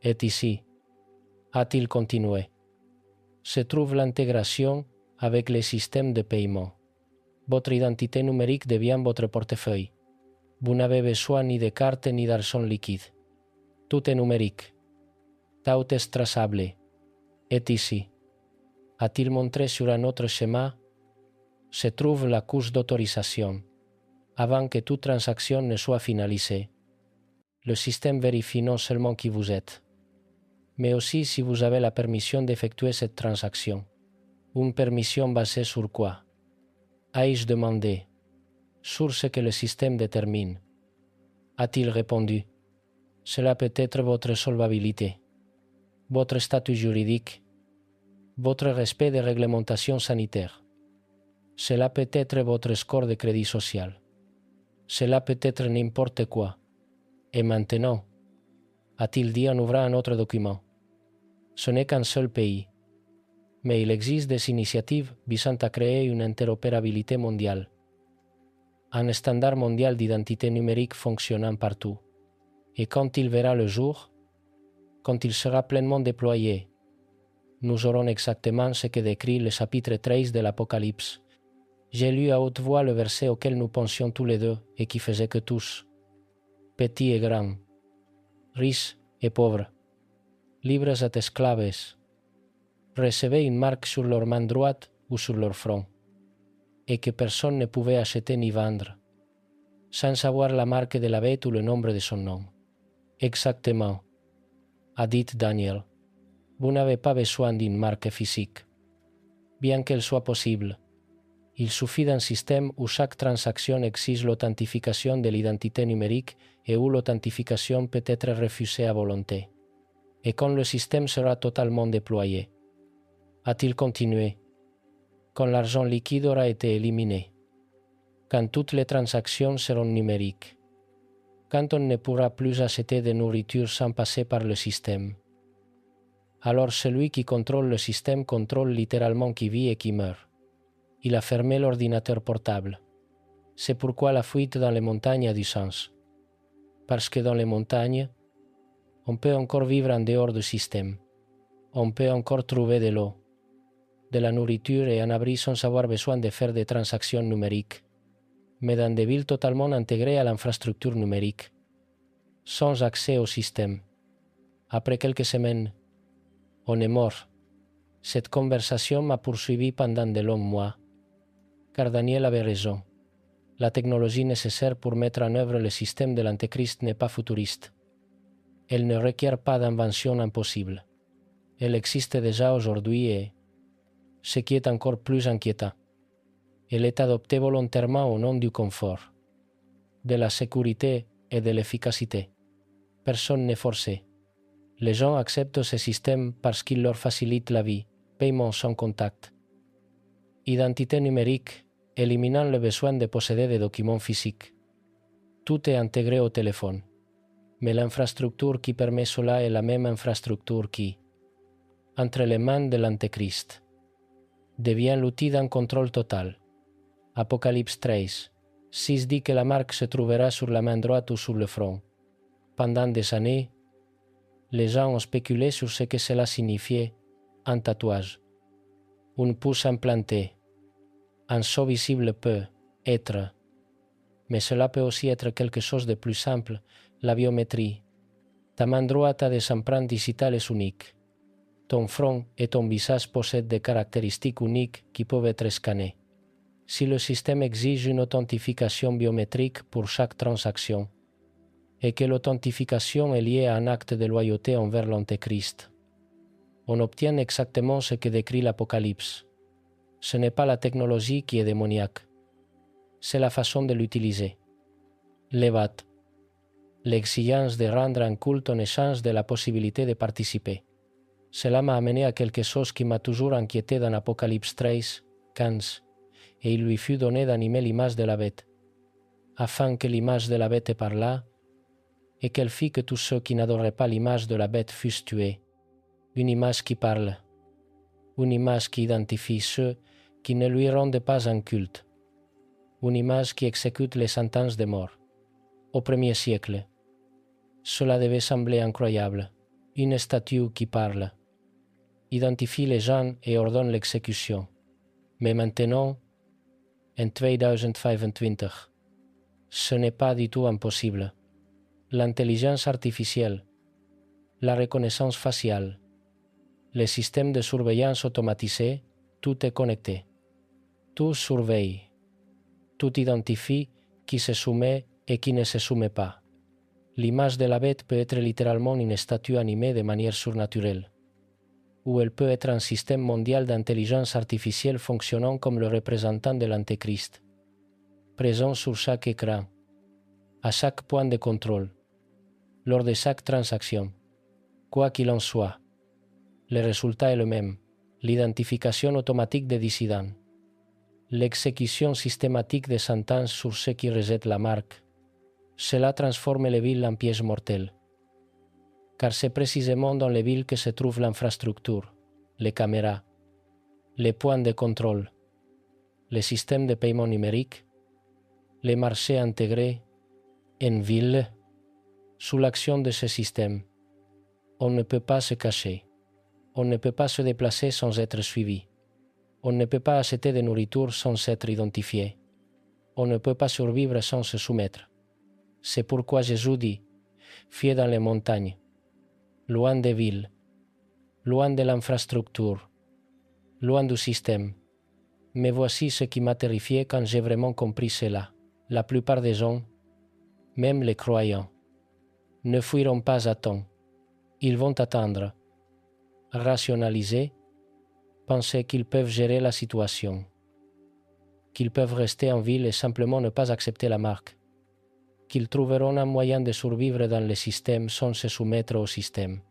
Et ici, a-t-il continué, se trouve l'intégration avec les systèmes de paiement. Votre identité numérique devient votre portefeuille. Vous n'avez besoin ni de carte ni d'argent liquide. Tout est numérique. Tout est traçable. Et ici, a-t-il montré sur un autre schéma, se trouve la couche d'autorisation. Avant que toute transaction ne soit finalisée, le système vérifie non seulement qui vous êtes, mais aussi si vous avez la permission d'effectuer cette transaction. Une permission basée sur quoi? Ai-je demandé? Sur ce que le système détermine. A-t-il répondu? Cela peut être votre solvabilité, votre statut juridique, votre respect des réglementations sanitaires. Cela peut être votre score de crédit social. Cela peut être n'importe quoi. Et maintenant, a-t-il dit en ouvrant un autre document, ce n'est qu'un seul pays, mais il existe des initiatives visant à créer une interopérabilité mondiale, un standard mondial d'identité numérique fonctionnant partout. Et quand il verra le jour, quand il sera pleinement déployé, nous aurons exactement ce que décrit le chapitre 13 de l'Apocalypse. J'ai lu à haute voix le verset auquel nous pensions tous les deux et qui faisait que tous, petits et grands, riches et pauvres, libres et esclaves, recevaient une marque sur leur main droite ou sur leur front, et que personne ne pouvait acheter ni vendre, sans savoir la marque de la bête ou le nombre de son nom. Exactement, a dit Daniel, vous n'avez pas besoin d'une marque physique. Bien qu'elle soit possible, il suffit d'un système où chaque transaction exige l'authentification de l'identité numérique et où l'authentification peut être refusée à volonté. Et quand le système sera totalement déployé, a-t-il continué, quand l'argent liquide aura été éliminé, quand toutes les transactions seront numériques, quand on ne pourra plus acheter de nourriture sans passer par le système. Alors celui qui contrôle le système contrôle littéralement qui vit et qui meurt. Il a fermé l'ordinateur portable. C'est pourquoi la fuite dans les montagnes a du sens. Parce que dans les montagnes, on peut encore vivre en dehors du système. On peut encore trouver de l'eau, de la nourriture et un abri sans avoir besoin de faire des transactions numériques, mais dans des villes totalement intégrées à l'infrastructure numérique, sans accès au système. Après quelques semaines, on est mort. Cette conversation m'a poursuivi pendant de longs mois, car Daniel avait raison. La technologie nécessaire pour mettre en œuvre le système de l'Antéchrist n'est pas futuriste. Elle ne requiert pas d'invention impossible. Elle existe déjà aujourd'hui et, ce qui est encore plus inquiétant, elle est adoptée volontairement au nom du confort, de la sécurité et de l'efficacité. Personne n'est forcé. Les gens acceptent ce système parce qu'il leur facilite la vie, paiement sans contact. Identité numérique, éliminant le besoin de posséder des documents physiques. Tout est intégré au téléphone, mais l'infrastructure qui permet cela est la même infrastructure qui, entre les mains de l'Antéchrist, devient l'outil d'un contrôle total. Apocalypse 13, 6 dit que la marque se trouvera sur la main droite ou sur le front. Pendant des années, les gens ont spéculé sur ce que cela signifiait, un tatouage, une pouce implantée. Un sceau visible peut être, mais cela peut aussi être quelque chose de plus simple, la biométrie. Ta main droite a des empreintes digitales uniques. Ton front et ton visage possèdent des caractéristiques uniques qui peuvent être scannées. Si le système exige une authentification biométrique pour chaque transaction, et que l'authentification est liée à un acte de loyauté envers l'Antéchrist, on obtient exactement ce que décrit l'Apocalypse. Ce n'est pas la technologie qui est démoniaque, c'est la façon de l'utiliser. Levat, l'exigence de rendre un culte en échange de la possibilité de participer. Cela m'a amené à quelque chose qui m'a toujours inquiété dans Apocalypse 13, 15, et il lui fut donné d'animer l'image de la bête, afin que l'image de la bête parlât, et qu'elle fit que tous ceux qui n'adoraient pas l'image de la bête fussent tués. Une image qui parle, une image qui identifie ceux qui ne lui rendent pas un culte, une image qui exécute les sentences de mort. Au 1er siècle, cela devait sembler incroyable. Une statue qui parle, identifie les gens et ordonne l'exécution. Mais maintenant, en 2025, ce n'est pas du tout impossible. L'intelligence artificielle, la reconnaissance faciale, les systèmes de surveillance automatisés, tout est connecté. Tout surveille. Tout identifie qui se soumet et qui ne se soumet pas. L'image de la bête peut être littéralement une statue animée de manière surnaturelle, ou elle peut être un système mondial d'intelligence artificielle fonctionnant comme le représentant de l'Antéchrist, présent sur chaque écran, à chaque point de contrôle, lors de chaque transaction. Quoi qu'il en soit, le résultat est le même, l'identification automatique des dissidents, l'exécution systématique des sentences sur ceux qui rejettent la marque. Cela transforme les villes en pièges mortels, car c'est précisément dans les villes que se trouve l'infrastructure, les caméras, les points de contrôle, les systèmes de paiement numérique, les marchés intégrés. En ville, sous l'action de ce système, on ne peut pas se cacher, on ne peut pas se déplacer sans être suivi, on ne peut pas acheter de nourriture sans être identifié, on ne peut pas survivre sans se soumettre. C'est pourquoi Jésus dit, fuyez dans les montagnes, loin des villes, loin de l'infrastructure, loin du système. Mais voici ce qui m'a terrifié quand j'ai vraiment compris cela. La plupart des gens, même les croyants, ne fuiront pas à temps. Ils vont attendre, rationaliser, penser qu'ils peuvent gérer la situation, qu'ils peuvent rester en ville et simplement ne pas accepter la marque, qu'ils trouveront un moyen de survivre dans le système sans se soumettre au système.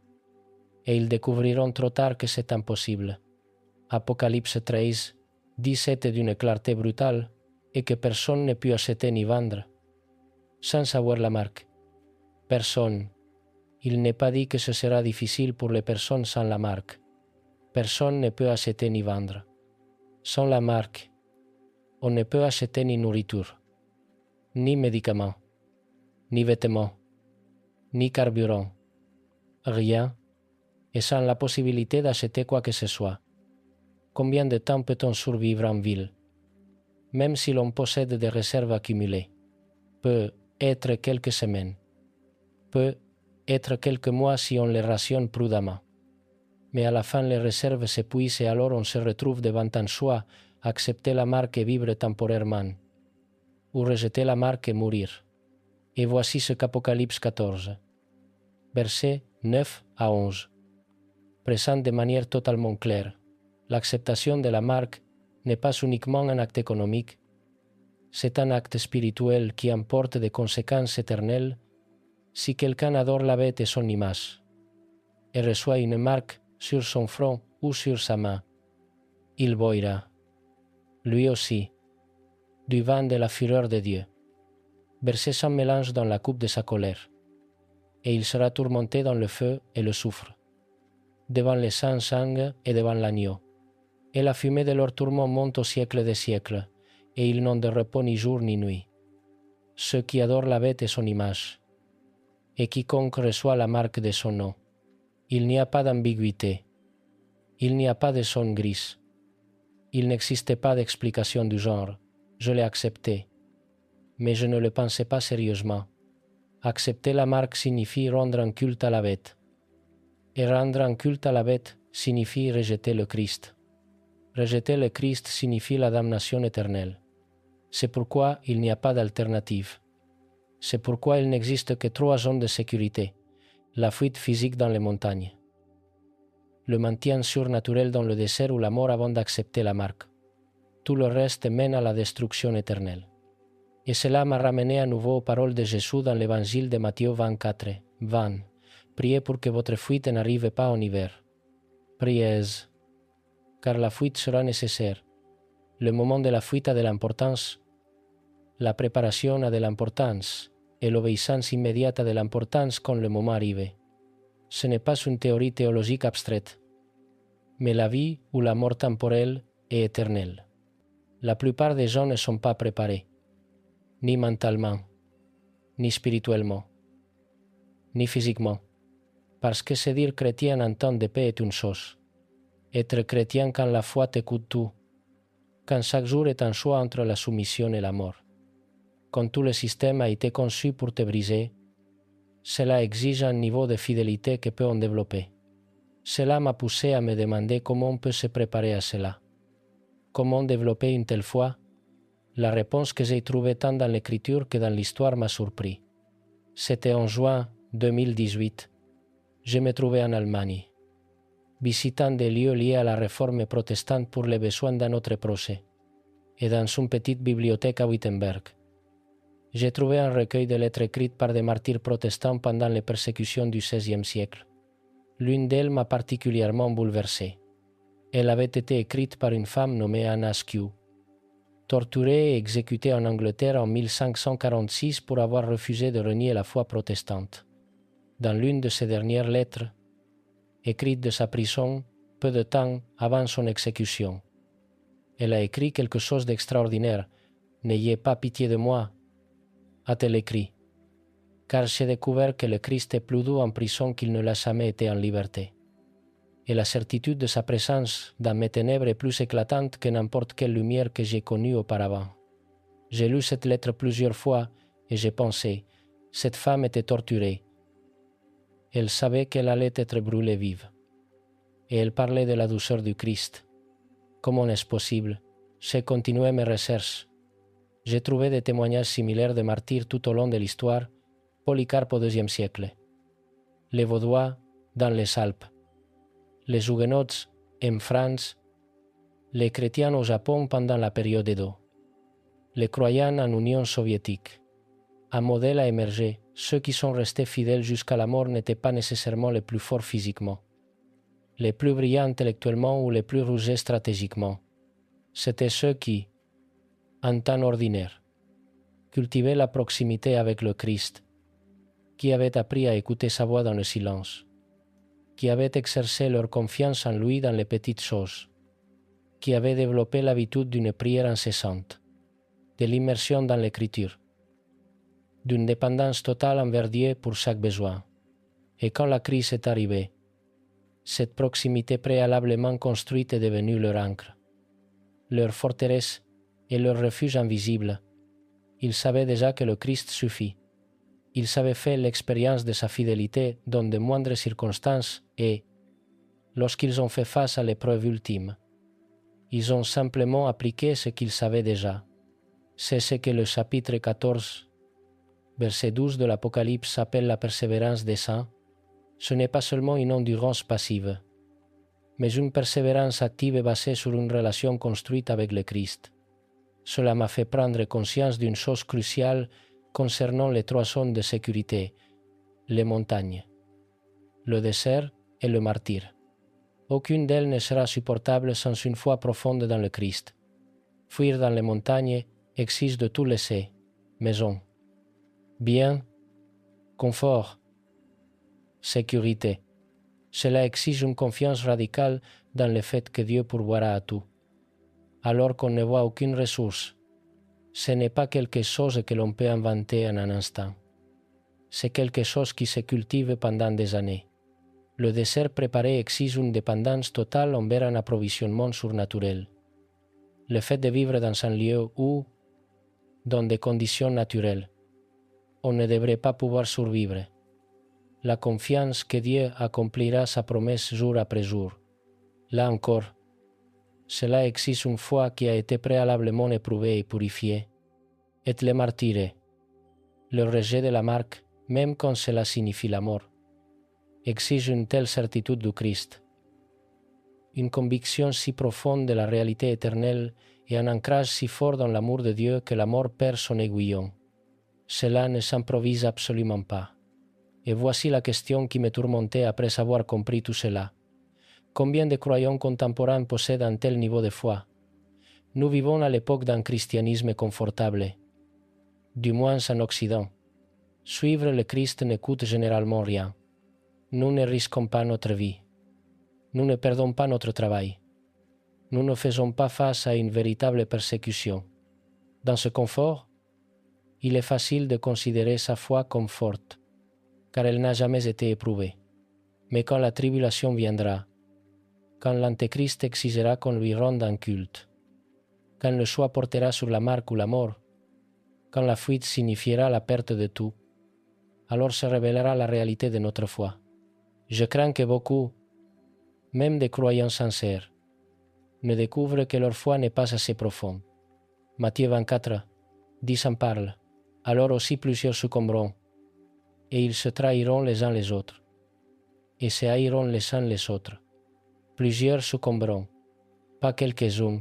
Et ils découvriront trop tard que c'est impossible. Apocalypse 13, 17 d'une clarté brutale, et que personne ne peut acheter ni vendre, sans savoir la marque. Personne. Il n'est pas dit que ce sera difficile pour les personnes sans la marque. Personne ne peut acheter ni vendre. Sans la marque, on ne peut acheter ni nourriture, ni médicaments, ni vêtements, ni carburant, rien, et sans la possibilité d'acheter quoi que ce soit. Combien de temps peut-on survivre en ville? Même si l'on possède des réserves accumulées, peut être quelques semaines, peut être quelques mois si on les rationne prudemment. Mais à la fin, les réserves s'épuisent et alors on se retrouve devant un choix, accepter la marque et vivre temporairement, ou rejeter la marque et mourir. Et voici ce qu'Apocalypse 14, versets 9 à 11, présente de manière totalement claire. L'acceptation de la marque n'est pas uniquement un acte économique, c'est un acte spirituel qui emporte des conséquences éternelles si quelqu'un adore la bête et son image, et reçoit une marque sur son front ou sur sa main. Il boira, lui aussi, du vin de la fureur de Dieu, versé sans mélange dans la coupe de sa colère, et il sera tourmenté dans le feu et le soufre, devant les saints anges et devant l'agneau. Et la fumée de leur tourment monte au siècle des siècles, et ils n'ont de repos ni jour ni nuit. Ceux qui adorent la bête et son image, et quiconque reçoit la marque de son nom. Il n'y a pas d'ambiguïté, il n'y a pas de zone grise, il n'existe pas d'explication du genre. Je l'ai accepté, mais je ne le pensais pas sérieusement. Accepter la marque signifie rendre un culte à la bête, et rendre un culte à la bête signifie rejeter le Christ. Rejeter le Christ signifie la damnation éternelle. C'est pourquoi il n'y a pas d'alternative. C'est pourquoi il n'existe que 3 zones de sécurité. La fuite physique dans les montagnes, le maintien surnaturel dans le désert ou la mort avant d'accepter la marque. Tout le reste mène à la destruction éternelle. Et cela m'a ramené à nouveau aux paroles de Jésus dans l'évangile de Matthieu 24, 20. Priez pour que votre fuite n'arrive pas en hiver. Priez, car la fuite sera nécessaire. Le moment de la fuite a de l'importance, la préparation a de l'importance, et l'obéissance immédiate a de l'importance quand le moment arrive. Ce n'est pas une théorie théologique abstraite, mais la vie ou la mort temporelle est éternelle. La plupart des gens ne sont pas préparés, ni mentalement, ni spirituellement, ni physiquement, parce que se dire chrétien en temps de paix est une chose. Être chrétien quand la foi te coûte tout, quand chaque jour est un choix entre la soumission et la mort. Quand tout le système a été conçu pour te briser, cela exige un niveau de fidélité que peu ont développé. Cela m'a poussé à me demander comment on peut se préparer à cela. Comment développer une telle foi? La réponse que j'ai trouvée tant dans l'écriture que dans l'histoire m'a surpris. C'était en juin 2018. Je me trouvais en Allemagne, visitant des lieux liés à la réforme protestante pour les besoins d'un autre projet, et dans une petite bibliothèque à Wittenberg. J'ai trouvé un recueil de lettres écrites par des martyrs protestants pendant les persécutions du XVIe siècle. L'une d'elles m'a particulièrement bouleversé. Elle avait été écrite par une femme nommée Anna Askew, torturée et exécutée en Angleterre en 1546 pour avoir refusé de renier la foi protestante. Dans l'une de ses dernières lettres, écrite de sa prison peu de temps avant son exécution, elle a écrit quelque chose d'extraordinaire. « N'ayez pas pitié de moi », a-t-elle écrit, car j'ai découvert que le Christ est plus doux en prison qu'il ne l'a jamais été en liberté. Et la certitude de sa présence dans mes ténèbres est plus éclatante que n'importe quelle lumière que j'ai connue auparavant. J'ai lu cette lettre plusieurs fois et j'ai pensé, cette femme était torturée. Elle savait qu'elle allait être brûlée vive. Et elle parlait de la douceur du Christ. Comment est-ce possible? J'ai continué mes recherches. J'ai trouvé des témoignages similaires de martyrs tout au long de l'histoire, Polycarpe au IIe siècle, les Vaudois dans les Alpes, les Huguenots en France, les chrétiens au Japon pendant la période Edo, les croyants en Union soviétique. Un modèle a émergé. Ceux qui sont restés fidèles jusqu'à la mort n'étaient pas nécessairement les plus forts physiquement, les plus brillants intellectuellement ou les plus rusés stratégiquement. C'étaient ceux qui, en temps ordinaire, cultivaient la proximité avec le Christ, qui avaient appris à écouter sa voix dans le silence, qui avaient exercé leur confiance en lui dans les petites choses, qui avaient développé l'habitude d'une prière incessante, de l'immersion dans l'écriture, d'une dépendance totale envers Dieu pour chaque besoin. Et quand la crise est arrivée, cette proximité préalablement construite est devenue leur ancre, leur forteresse et leur refuge invisible. Ils savaient déjà que le Christ suffit. Ils avaient fait l'expérience de sa fidélité dans de moindres circonstances et, lorsqu'ils ont fait face à l'épreuve ultime, Ils ont simplement appliqué ce qu'ils savaient déjà. C'est ce que le chapitre 14, verset 12 de l'Apocalypse appelle la persévérance des saints. Ce n'est pas seulement une endurance passive, mais une persévérance active basée sur une relation construite avec le Christ. Cela m'a fait prendre conscience d'une chose cruciale concernant les trois zones de sécurité, les montagnes, le désert et le martyre. Aucune d'elles ne sera supportable sans une foi profonde dans le Christ. Fuir dans les montagnes exige de tout laisser, maison, bien, confort, sécurité. Cela exige une confiance radicale dans le fait que Dieu pourvoira à tout. Alors qu'on ne voit aucune ressource, ce n'est pas quelque chose que l'on peut inventer en un instant. C'est quelque chose qui se cultive pendant des années. Le désert préparé exige une dépendance totale envers un approvisionnement surnaturel. Le fait de vivre dans un lieu où, dans des conditions naturelles, on ne devrait pas pouvoir survivre. La confiance que Dieu accomplira sa promesse jour après jour. Là encore, cela exige une foi qui a été préalablement éprouvée et purifiée. Et le martyre, le rejet de la marque, même quand cela signifie la mort, exige une telle certitude du Christ, une conviction si profonde de la réalité éternelle et un ancrage si fort dans l'amour de Dieu que la mort perd son aiguillon. Cela ne s'improvise absolument pas. Et voici la question qui me tourmentait après avoir compris tout cela. Combien de croyants contemporains possèdent un tel niveau de foi? Nous vivons à l'époque d'un christianisme confortable, du moins en Occident. Suivre le Christ ne coûte généralement rien. Nous ne risquons pas notre vie. Nous ne perdons pas notre travail. Nous ne faisons pas face à une véritable persécution. Dans ce confort, il est facile de considérer sa foi comme forte, car elle n'a jamais été éprouvée. Mais quand la tribulation viendra, quand l'Antéchrist exigera qu'on lui rende un culte, quand le choix portera sur la marque ou la mort, quand la fuite signifiera la perte de tout, alors se révélera la réalité de notre foi. Je crains que beaucoup, même des croyants sincères, ne découvrent que leur foi n'est pas assez profonde. Matthieu 24, 10 en parle. Alors aussi plusieurs succomberont, et ils se trahiront les uns les autres, et se haïront les uns les autres. Plusieurs succomberont, pas quelques-uns,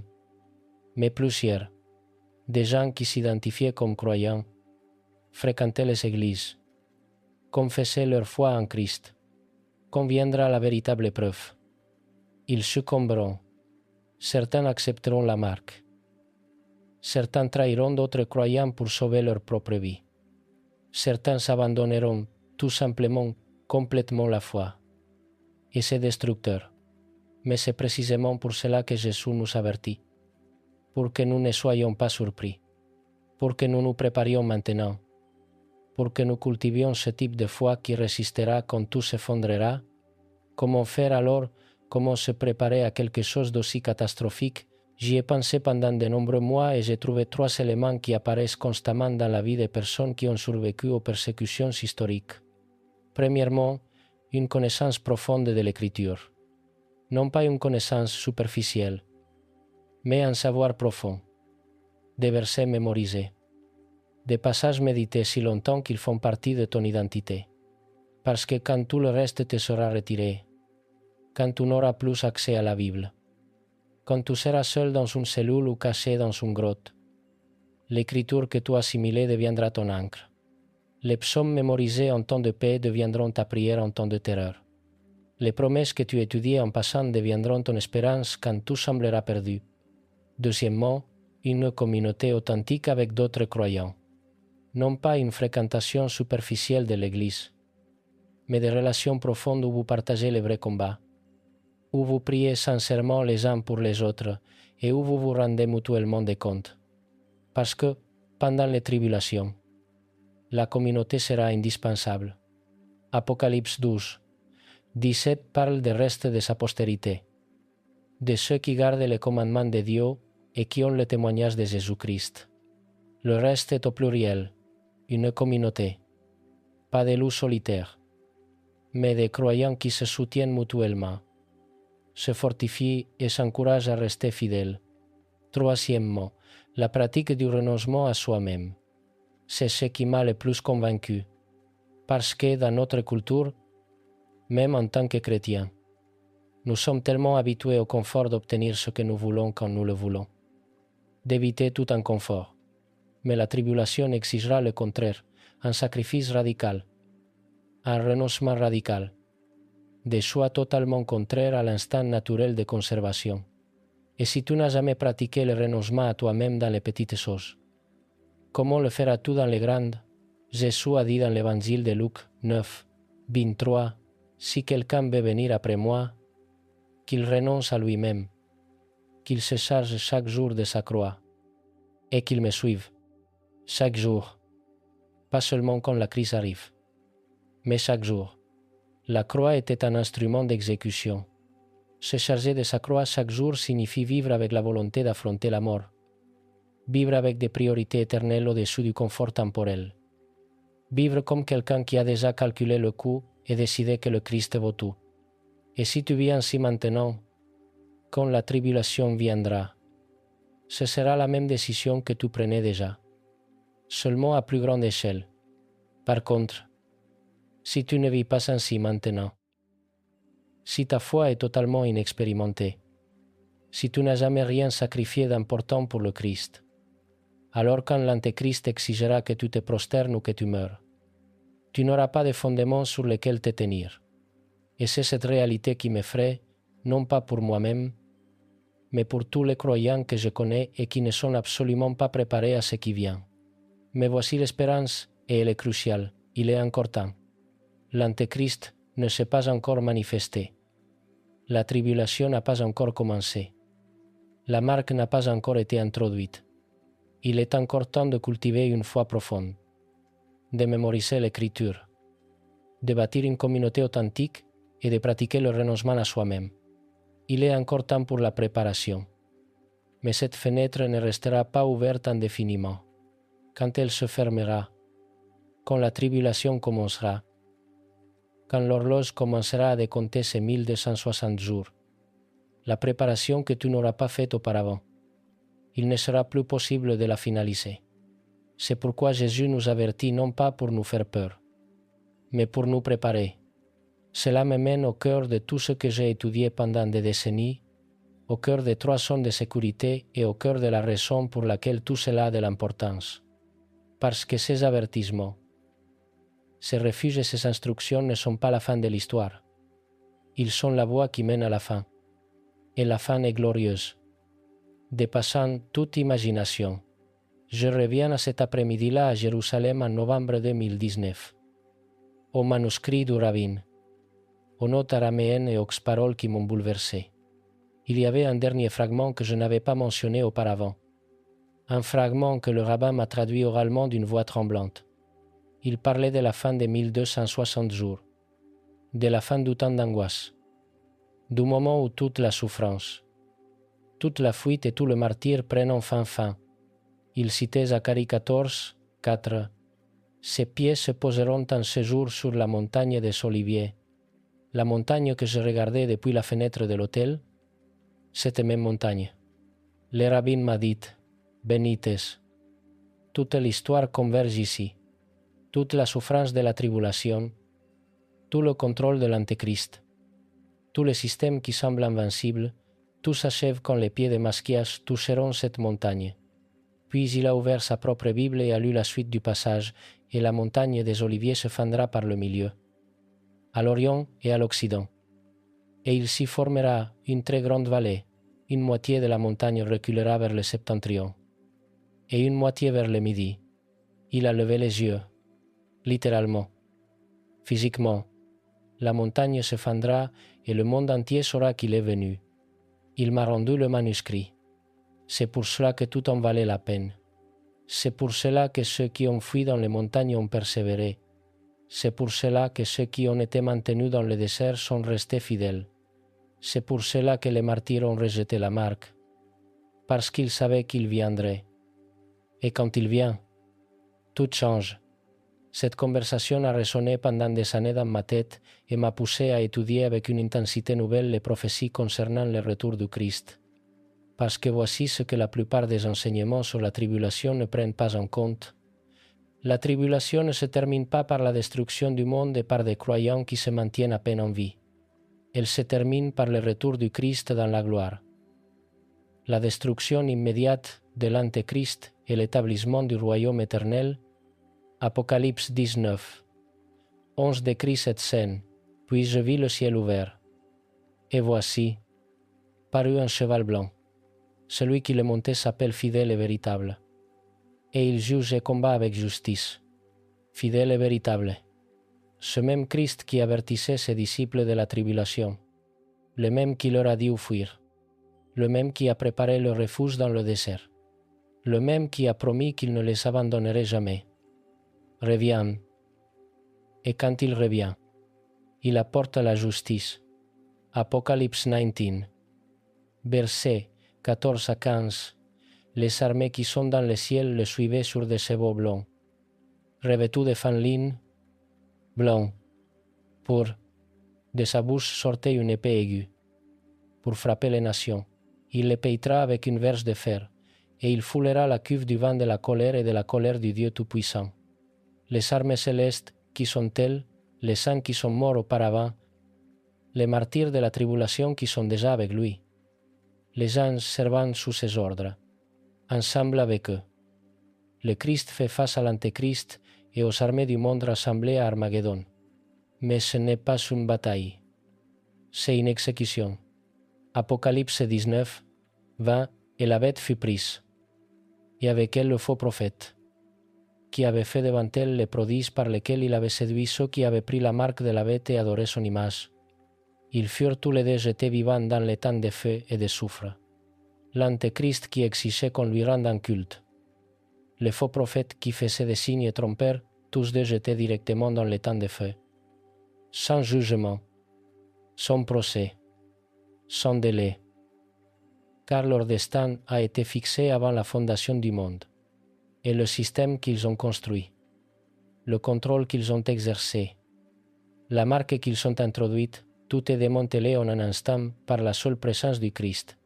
mais plusieurs. Des gens qui s'identifiaient comme croyants, fréquentaient les églises, confessaient leur foi en Christ. Quand viendra la véritable épreuve, ils succomberont. Certains accepteront la marque. Certains trahiront d'autres croyants pour sauver leur propre vie. Certains abandonneront tout simplement complètement la foi. Et c'est destructeur. Mais c'est précisément pour cela que Jésus nous avertit. Pour que nous ne soyons pas surpris. Pour que nous nous préparions maintenant. Pour que nous cultivions ce type de foi qui résistera quand tout s'effondrera. Comment faire alors? Comment se préparer à quelque chose d'aussi catastrophique? J'y ai pensé pendant de nombreux mois et j'ai trouvé trois éléments qui apparaissent constamment dans la vie des personnes qui ont survécu aux persécutions historiques. Premièrement, une connaissance profonde de l'Écriture. Non pas une connaissance superficielle, mais un savoir profond. Des versets mémorisés. Des passages médités si longtemps qu'ils font partie de ton identité. Parce que quand tout le reste te sera retiré, quand tu n'auras plus accès à la Bible, quand tu seras seul dans une cellule ou caché dans une grotte, l'écriture que tu as assimilée deviendra ton encre. Les psaumes mémorisés en temps de paix deviendront ta prière en temps de terreur. Les promesses que tu étudiais en passant deviendront ton espérance quand tout semblera perdu. Deuxièmement, une communauté authentique avec d'autres croyants. Non pas une fréquentation superficielle de l'Église, mais des relations profondes où vous partagez les vrais combats, où vous priez sincèrement les uns pour les autres et où vous vous rendez mutuellement des comptes. Parce que, pendant les tribulations, la communauté sera indispensable. Apocalypse 12, 17 parle des restes de sa postérité, de ceux qui gardent les commandements de Dieu et qui ont le témoignage de Jésus-Christ. Le reste est au pluriel, une communauté, pas des loups solitaires, mais des croyants qui se soutiennent mutuellement. se fortifie et s'encourage à rester fidèle. Troisièmement, la pratique du renoncement à soi-même. C'est ce qui m'a le plus convaincu, parce que dans notre culture, même en tant que chrétien, nous sommes tellement habitués au confort d'obtenir ce que nous voulons quand nous le voulons, d'éviter tout inconfort. Mais la tribulation exigera le contraire, un sacrifice radical, un renoncement radical, des choix totalement contraires à l'instinct naturel de conservation. Et si tu n'as jamais pratiqué le renoncement à toi-même dans les petites choses, comment le feras-tu dans les grandes? Jésus a dit dans l'évangile de Luc 9, 23, « Si quelqu'un veut venir après moi, qu'il renonce à lui-même, qu'il se charge chaque jour de sa croix, et qu'il me suive, chaque jour, pas seulement quand la crise arrive, mais chaque jour. » La croix était un instrument d'exécution. Se charger de sa croix chaque jour signifie vivre avec la volonté d'affronter la mort, vivre avec des priorités éternelles au-dessus du confort temporel, vivre comme quelqu'un qui a déjà calculé le coût et décidé que le Christ vaut tout. Et si tu vis ainsi maintenant, quand la tribulation viendra, ce sera la même décision que tu prenais déjà, seulement à plus grande échelle. Par contre, si tu ne vis pas ainsi maintenant, si ta foi est totalement inexpérimentée, si tu n'as jamais rien sacrifié d'important pour le Christ, alors quand l'Antéchrist exigera que tu te prosternes ou que tu meurs, tu n'auras pas de fondement sur lequel te tenir. Et c'est cette réalité qui m'effraie, non pas pour moi-même, mais pour tous les croyants que je connais et qui ne sont absolument pas préparés à ce qui vient. Mais voici l'espérance, et elle est cruciale, il est encore temps. L'Antéchrist ne s'est pas encore manifesté. La tribulation n'a pas encore commencé. La marque n'a pas encore été introduite. Il est encore temps de cultiver une foi profonde, de mémoriser l'Écriture, de bâtir une communauté authentique et de pratiquer le renoncement à soi-même. Il est encore temps pour la préparation. Mais cette fenêtre ne restera pas ouverte indéfiniment. Quand elle se fermera, quand la tribulation commencera, quand l'horloge commencera à décompter ses 1260 jours, la préparation que tu n'auras pas faite auparavant, il ne sera plus possible de la finaliser. C'est pourquoi Jésus nous avertit non pas pour nous faire peur, mais pour nous préparer. Cela me mène au cœur de tout ce que j'ai étudié pendant des décennies, au cœur des 3 zones de sécurité et au cœur de la raison pour laquelle tout cela a de l'importance. Parce que ces avertissements, ces refuges et ces instructions ne sont pas la fin de l'histoire. Ils sont la voie qui mène à la fin. Et la fin est glorieuse, dépassant toute imagination. Je reviens à cet après-midi-là à Jérusalem en novembre 2019. Aux manuscrits du rabbin, aux notes araméennes et aux paroles qui m'ont bouleversé. Il y avait un dernier fragment que je n'avais pas mentionné auparavant. Un fragment que le rabbin m'a traduit oralement d'une voix tremblante. Il parlait de la fin des 1260 jours, de la fin du temps d'angoisse, du moment où toute la souffrance, toute la fuite et tout le martyre prennent enfin fin. Il citait Zacharie 14, 4. « Ses pieds se poseront en ce jour sur la montagne des Oliviers. » La montagne que je regardais depuis la fenêtre de l'hôtel, cette même montagne. Le rabbin m'a dit, « Benitez, toute l'histoire converge ici. Toute la souffrance de la tribulation, tout le contrôle de l'Antéchrist, tout le système qui semble invincible, tout s'achève quand les pieds de Maschias toucheront cette montagne. » Puis il a ouvert sa propre Bible et a lu la suite du passage, et la montagne des Oliviers se fendra par le milieu, à l'Orient et à l'Occident. Et il s'y formera une très grande vallée, une moitié de la montagne reculera vers le septentrion, et une moitié vers le midi. Il a levé les yeux, littéralement, physiquement. La montagne se fendra et le monde entier saura qu'il est venu. Il m'a rendu le manuscrit. C'est pour cela que tout en valait la peine. C'est pour cela que ceux qui ont fui dans les montagnes ont persévéré. C'est pour cela que ceux qui ont été maintenus dans le désert sont restés fidèles. C'est pour cela que les martyrs ont rejeté la marque, parce qu'ils savaient qu'il viendrait. Et quand il vient, tout change. Cette conversation a résonné pendant des années dans ma tête et m'a poussé à étudier avec une intensité nouvelle les prophéties concernant le retour du Christ. Parce que voici ce que la plupart des enseignements sur la tribulation ne prennent pas en compte. La tribulation ne se termine pas par la destruction du monde et par des croyants qui se maintiennent à peine en vie. Elle se termine par le retour du Christ dans la gloire. La destruction immédiate de l'Antéchrist et l'établissement du royaume éternel. Apocalypse 19. 11 décrit cette scène, puis je vis le ciel ouvert. Et voici, parut un cheval blanc. Celui qui le montait s'appelle fidèle et véritable. Et il juge et combat avec justice. Fidèle et véritable. Ce même Christ qui avertissait ses disciples de la tribulation. Le même qui leur a dit où fuir. Le même qui a préparé leur refuge dans le désert. Le même qui a promis qu'il ne les abandonnerait jamais. Revient. Et quand il revient, il apporte la justice. Apocalypse 19. Versets 14 à 15. Les armées qui sont dans le ciel le suivaient sur des chevaux blancs, revêtus de fanlines blancs. De sa bouche sortait une épée aiguë, pour frapper les nations. Il les payera avec une verge de fer, et il foulera la cuve du vent de la colère et de la colère du Dieu Tout-Puissant. Les armées célestes, qui sont-elles, les saints qui sont morts auparavant, les martyrs de la tribulation qui sont déjà avec lui, les anges servant sous ses ordres, ensemble avec eux. Le Christ fait face à l'Antéchrist et aux armées du monde rassemblées à Armageddon. Mais ce n'est pas une bataille, c'est une exécution. Apocalypse 19, 20, et la bête fut prise, et avec elle le faux prophète, qui avait fait devant elle les prodiges par lesquels il avait séduit ceux qui avaient pris la marque de la bête et adoré son image. Ils furent tous les deux jetés vivants dans les temps de feu et de soufre. L'Antéchrist qui exigeait qu'on lui rende un culte. Les faux prophètes qui faisaient des signes et trompèrent, tous deux jetés directement dans les temps de feu. Sans jugement, sans procès, sans délai. Car leur destin a été fixé avant la fondation du monde. Et le système qu'ils ont construit, le contrôle qu'ils ont exercé, la marque qu'ils ont introduite, tout est démantelé en un instant par la seule présence du Christ.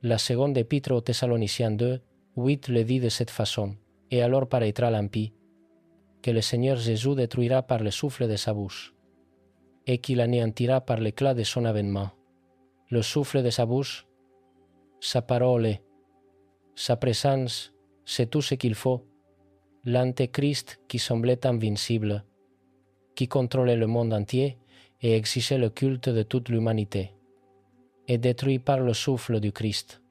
La seconde épître aux Thessaloniciens 2, 8 le dit de cette façon, et alors paraîtra l'impie, que le Seigneur Jésus détruira par le souffle de sa bouche, et qu'il anéantira par l'éclat de son avènement. Le souffle de sa bouche, sa parole, sa présence, c'est tout ce qu'il faut. L'Antéchrist qui semblait invincible, qui contrôlait le monde entier et exigeait le culte de toute l'humanité, est détruit par le souffle du Christ.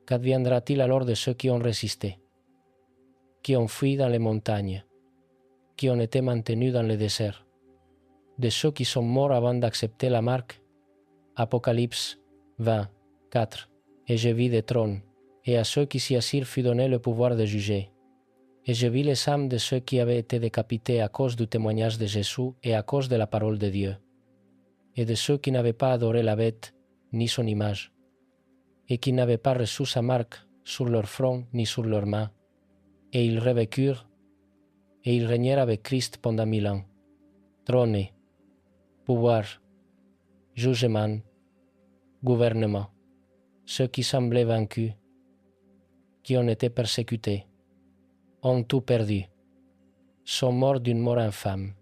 Qu'adviendra-t-il alors de ceux qui ont résisté, qui ont fui dans les montagnes, qui ont été maintenus dans le désert, de ceux qui sont morts avant d'accepter la marque? Apocalypse 20, 4. Et je vis des trônes, et à ceux qui s'y assirent fut donné le pouvoir de juger. Et je vis les âmes de ceux qui avaient été décapités à cause du témoignage de Jésus et à cause de la parole de Dieu, et de ceux qui n'avaient pas adoré la bête ni son image, et qui n'avaient pas reçu sa marque sur leur front ni sur leurs mains. Et ils revécurent, et ils régnèrent avec Christ pendant 1000 ans. Trône, pouvoir, jugement, gouvernement. Ceux qui semblaient vaincus, qui ont été persécutés, ont tout perdu, sont morts d'une mort infâme,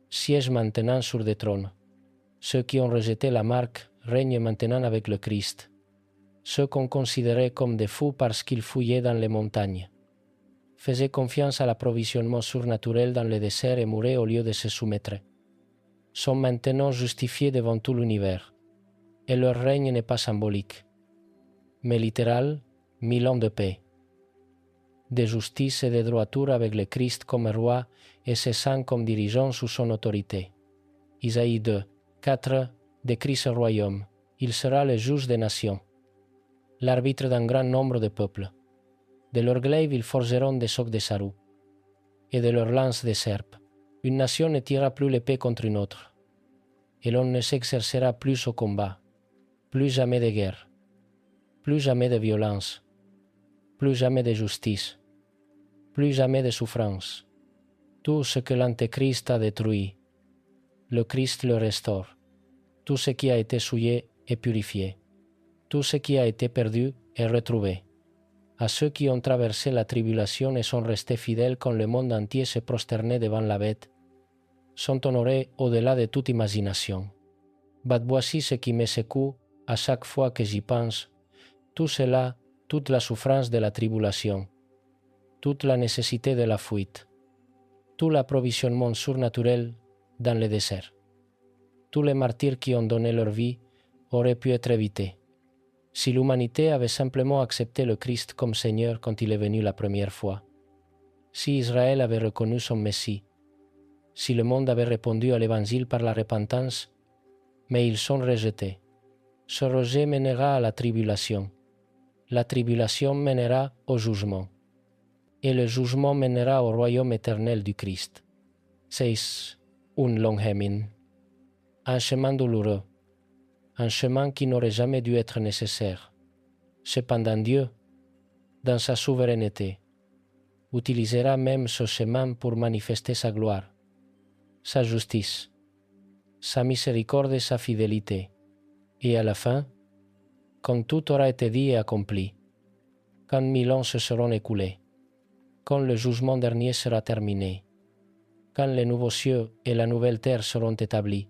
siègent maintenant sur des trônes. Ceux qui ont rejeté la marque règnent maintenant avec le Christ. Ceux qu'on considérait comme des fous parce qu'ils fouillaient dans les montagnes, faisaient confiance à l'approvisionnement surnaturel dans le désert et mouraient au lieu de se soumettre, sont maintenant justifiés devant tout l'univers, et leur règne n'est pas symbolique, mais littéral, 1000 ans de paix, de justice et de droiture avec le Christ comme roi et ses saints comme dirigeants sous son autorité. Isaïe 2, 4 décrit ce royaume. Il sera le juge des nations, l'arbitre d'un grand nombre de peuples. De leur glaive ils forgeront des socs de sarrau, et de leurs lances de serpes. Une nation ne tirera plus l'épée contre une autre, et l'on ne s'exercera plus au combat, plus jamais de guerre, plus jamais de violence, plus jamais de justice, plus jamais de souffrance. Tout ce que l'Antéchrist a détruit, le Christ le restaure. Tout ce qui a été souillé est purifié. Tout ce qui a été perdu est retrouvé. À ceux qui ont traversé la tribulation et sont restés fidèles quand le monde entier se prosternait devant la bête, sont honorés au-delà de toute imagination. Voici ce qui me secoue à chaque fois que j'y pense, tout cela, toute la souffrance de la tribulation, toute la nécessité de la fuite, tout l'approvisionnement surnaturel dans le désert. Tous les martyrs qui ont donné leur vie auraient pu être évités. Si l'humanité avait simplement accepté le Christ comme Seigneur quand il est venu la première fois, si Israël avait reconnu son Messie, si le monde avait répondu à l'Évangile par la repentance, mais ils sont rejetés. Ce rejet mènera à la tribulation. La tribulation mènera au jugement. Et le jugement mènera au royaume éternel du Christ. C'est un long chemin. Un chemin douloureux. Un chemin qui n'aurait jamais dû être nécessaire. Cependant Dieu, dans sa souveraineté, utilisera même ce chemin pour manifester sa gloire, sa justice, sa miséricorde et sa fidélité. Et à la fin, quand tout aura été dit et accompli, quand 1000 ans se seront écoulés, quand le jugement dernier sera terminé, quand les nouveaux cieux et la nouvelle terre seront établis,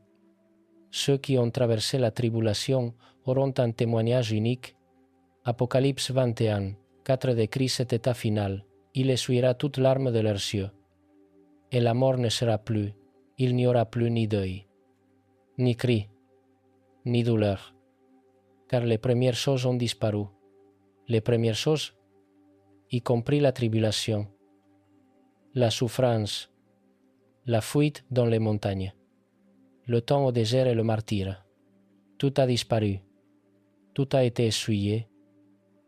ceux qui ont traversé la tribulation auront un témoignage unique. Apocalypse 21, 4 décrit cet état final. Il essuiera toute larme de leurs yeux. Et la mort ne sera plus. Il n'y aura plus ni deuil, ni cri, ni douleur. Car les premières choses ont disparu. Les premières choses, y compris la tribulation, la souffrance, la fuite dans les montagnes, le temps au désert et le martyre. Tout a disparu. Tout a été essuyé.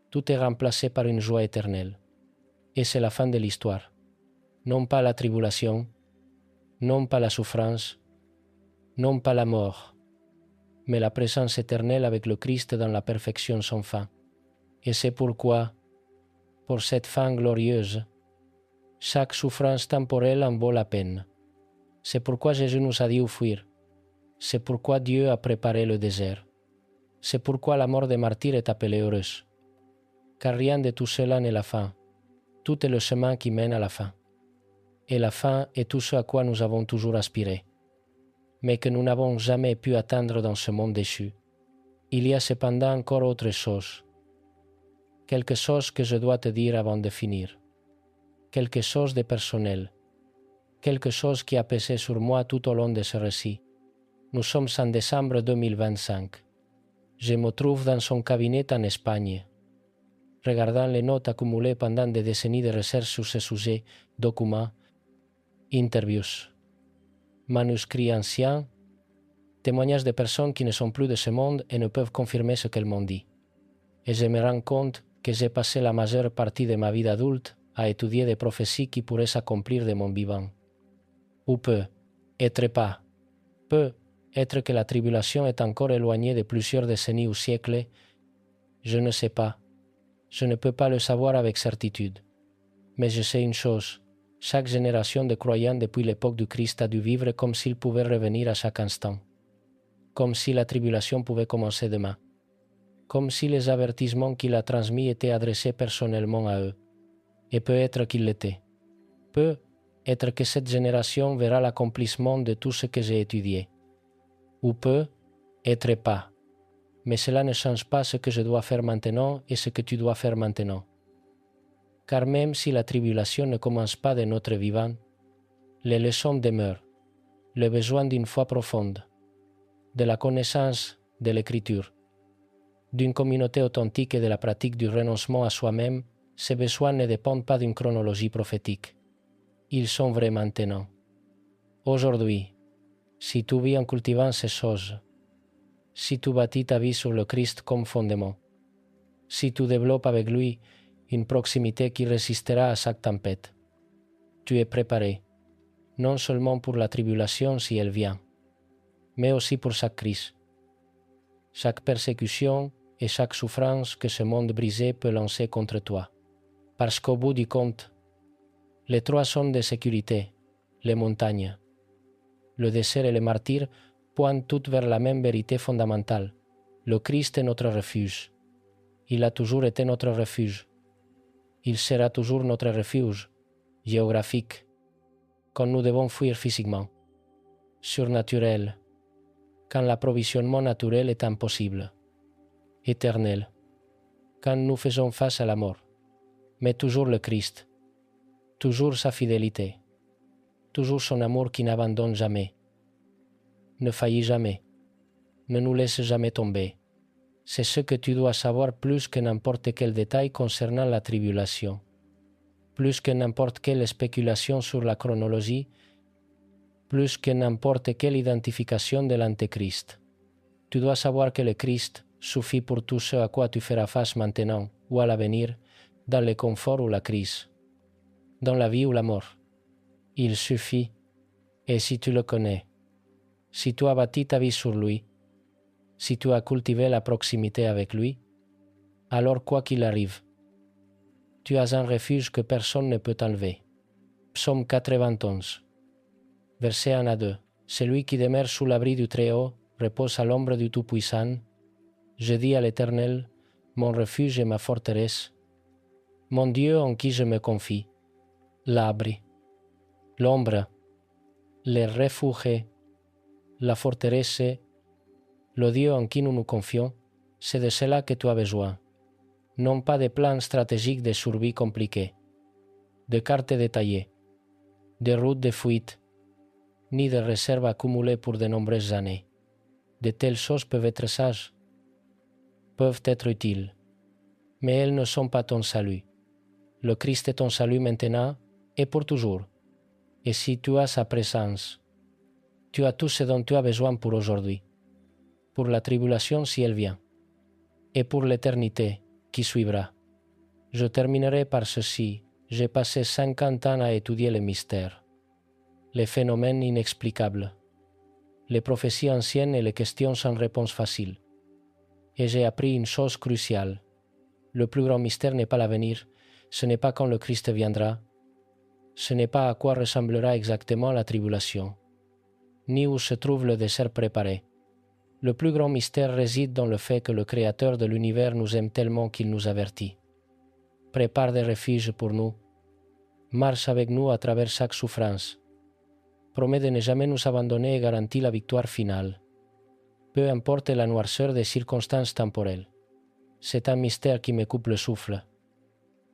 Tout est remplacé par une joie éternelle. Et c'est la fin de l'histoire. Non pas la tribulation, non pas la souffrance, non pas la mort, mais la présence éternelle avec le Christ dans la perfection sans fin. Et c'est pourquoi, pour cette fin glorieuse, chaque souffrance temporelle en vaut la peine. C'est pourquoi Jésus nous a dit où fuir. C'est pourquoi Dieu a préparé le désert. C'est pourquoi la mort des martyrs est appelée heureuse. Car rien de tout cela n'est la fin. Tout est le chemin qui mène à la fin. Et la fin est tout ce à quoi nous avons toujours aspiré, mais que nous n'avons jamais pu atteindre dans ce monde déchu. Il y a cependant encore autre chose. Quelque chose que je dois te dire avant de finir. Quelque chose de personnel. Quelque chose qui a pesé sur moi tout au long de ce récit. Nous sommes en décembre 2025. Je me trouve dans son cabinet en Espagne, regardant les notes accumulées pendant des décennies de recherche sur ce sujet, documents, interviews, manuscrits anciens, témoignages de personnes qui ne sont plus de ce monde et ne peuvent confirmer ce qu'elles m'ont dit. Et je me rends compte que j'ai passé la majeure partie de ma vie d'adulte à étudier des prophéties qui pourraient s'accomplir de mon vivant. Ou peut-être pas. Peut-être que la tribulation est encore éloignée de plusieurs décennies ou siècles. Je ne sais pas. Je ne peux pas le savoir avec certitude. Mais je sais une chose. Chaque génération de croyants depuis l'époque du Christ a dû vivre comme s'il pouvait revenir à chaque instant. Comme si la tribulation pouvait commencer demain. Comme si les avertissements qu'il a transmis étaient adressés personnellement à eux. Et peut-être qu'ils l'étaient. Peut-être que cette génération verra l'accomplissement de tout ce que j'ai étudié. Ou peut-être pas. Mais cela ne change pas ce que je dois faire maintenant et ce que tu dois faire maintenant. Car même si la tribulation ne commence pas de notre vivant, les leçons demeurent, le besoin d'une foi profonde, de la connaissance de l'Écriture, d'une communauté authentique et de la pratique du renoncement à soi-même. Ces besoins ne dépendent pas d'une chronologie prophétique. Ils sont vrais maintenant. Aujourd'hui, si tu vis en cultivant ces choses, si tu bâtis ta vie sur le Christ comme fondement, si tu développes avec lui une proximité qui résistera à chaque tempête, tu es préparé, non seulement pour la tribulation si elle vient, mais aussi pour chaque crise, chaque persécution et chaque souffrance que ce monde brisé peut lancer contre toi. Parce qu'au bout du compte, les trois zones de sécurité, les montagnes. Le désert et le martyr pointent toutes vers la même vérité fondamentale. Le Christ est notre refuge. Il a toujours été notre refuge. Il sera toujours notre refuge géographique quand nous devons fuir physiquement, surnaturel, quand l'approvisionnement naturel est impossible, éternel, quand nous faisons face à la mort, mais toujours le Christ, toujours sa fidélité, toujours son amour qui n'abandonne jamais, ne faillit jamais, ne nous laisse jamais tomber. C'est ce que tu dois savoir plus que n'importe quel détail concernant la tribulation, plus que n'importe quelle spéculation sur la chronologie, plus que n'importe quelle identification de l'Antéchrist. Tu dois savoir que le Christ suffit pour tout ce à quoi tu feras face maintenant ou à l'avenir, dans le confort ou la crise, dans la vie ou la mort. Il suffit, et si tu le connais, si tu as bâti ta vie sur lui, si tu as cultivé la proximité avec lui, alors quoi qu'il arrive, tu as un refuge que personne ne peut enlever. Psaume 91, versets 1 à 2. Celui qui demeure sous l'abri du Très-Haut repose à l'ombre du Tout-Puissant. Je dis à l'Éternel, mon refuge et ma forteresse, mon Dieu en qui je me confie, l'abri, l'ombre, le refuge, la forteresse, le Dieu en qui nous nous confions, c'est de cela que tu as besoin. Non pas de plans stratégiques de survie compliqués, de cartes détaillées, de routes de fuite, ni de réserves accumulées pour de nombreuses années. De telles choses peuvent être sages, peuvent être utiles, mais elles ne sont pas ton salut. Le Christ est ton salut maintenant et pour toujours. Et si tu as sa présence, tu as tout ce dont tu as besoin pour aujourd'hui, pour la tribulation si elle vient, et pour l'éternité qui suivra. Je terminerai par ceci. J'ai passé 50 ans à étudier les mystères, les phénomènes inexplicables, les prophéties anciennes et les questions sans réponse facile. Et j'ai appris une chose cruciale. Le plus grand mystère n'est pas l'avenir, ce n'est pas quand le Christ viendra, ce n'est pas à quoi ressemblera exactement la tribulation, ni où se trouve le désert préparé. Le plus grand mystère réside dans le fait que le Créateur de l'univers nous aime tellement qu'il nous avertit. Prépare des refuges pour nous. Marche avec nous à travers chaque souffrance. Promet de ne jamais nous abandonner et garantit la victoire finale. Peu importe la noirceur des circonstances temporelles. C'est un mystère qui me coupe le souffle.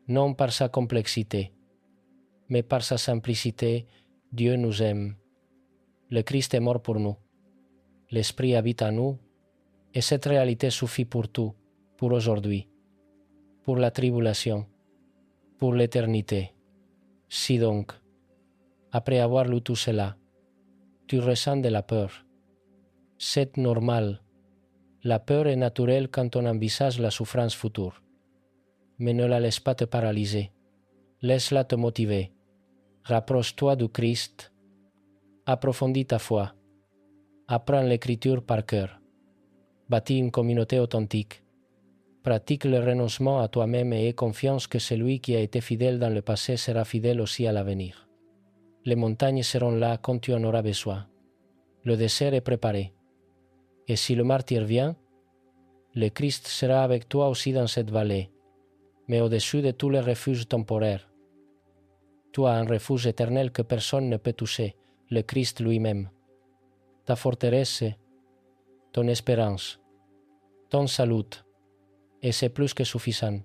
Non par sa complexité, mais par sa simplicité, Dieu nous aime. Le Christ est mort pour nous. L'Esprit habite en nous, et cette réalité suffit pour tout, pour aujourd'hui, pour la tribulation, pour l'éternité. Si donc, après avoir lu tout cela, tu ressens de la peur, c'est normal. La peur est naturelle quand on envisage la souffrance future. Mais ne la laisse pas te paralyser. Laisse-la te motiver. Rapproche-toi du Christ. Approfondis ta foi. Apprends l'écriture par cœur. Bâtis une communauté authentique. Pratique le renoncement à toi-même et aie confiance que celui qui a été fidèle dans le passé sera fidèle aussi à l'avenir. Les montagnes seront là quand tu en auras besoin. Le désert est préparé. Et si le martyr vient, le Christ sera avec toi aussi dans cette vallée, mais au-dessus de tous les refuges temporaires. Tu as un refuge éternel que personne ne peut toucher, le Christ lui-même. Ta forteresse, ton espérance, ton salut, et c'est plus que suffisant.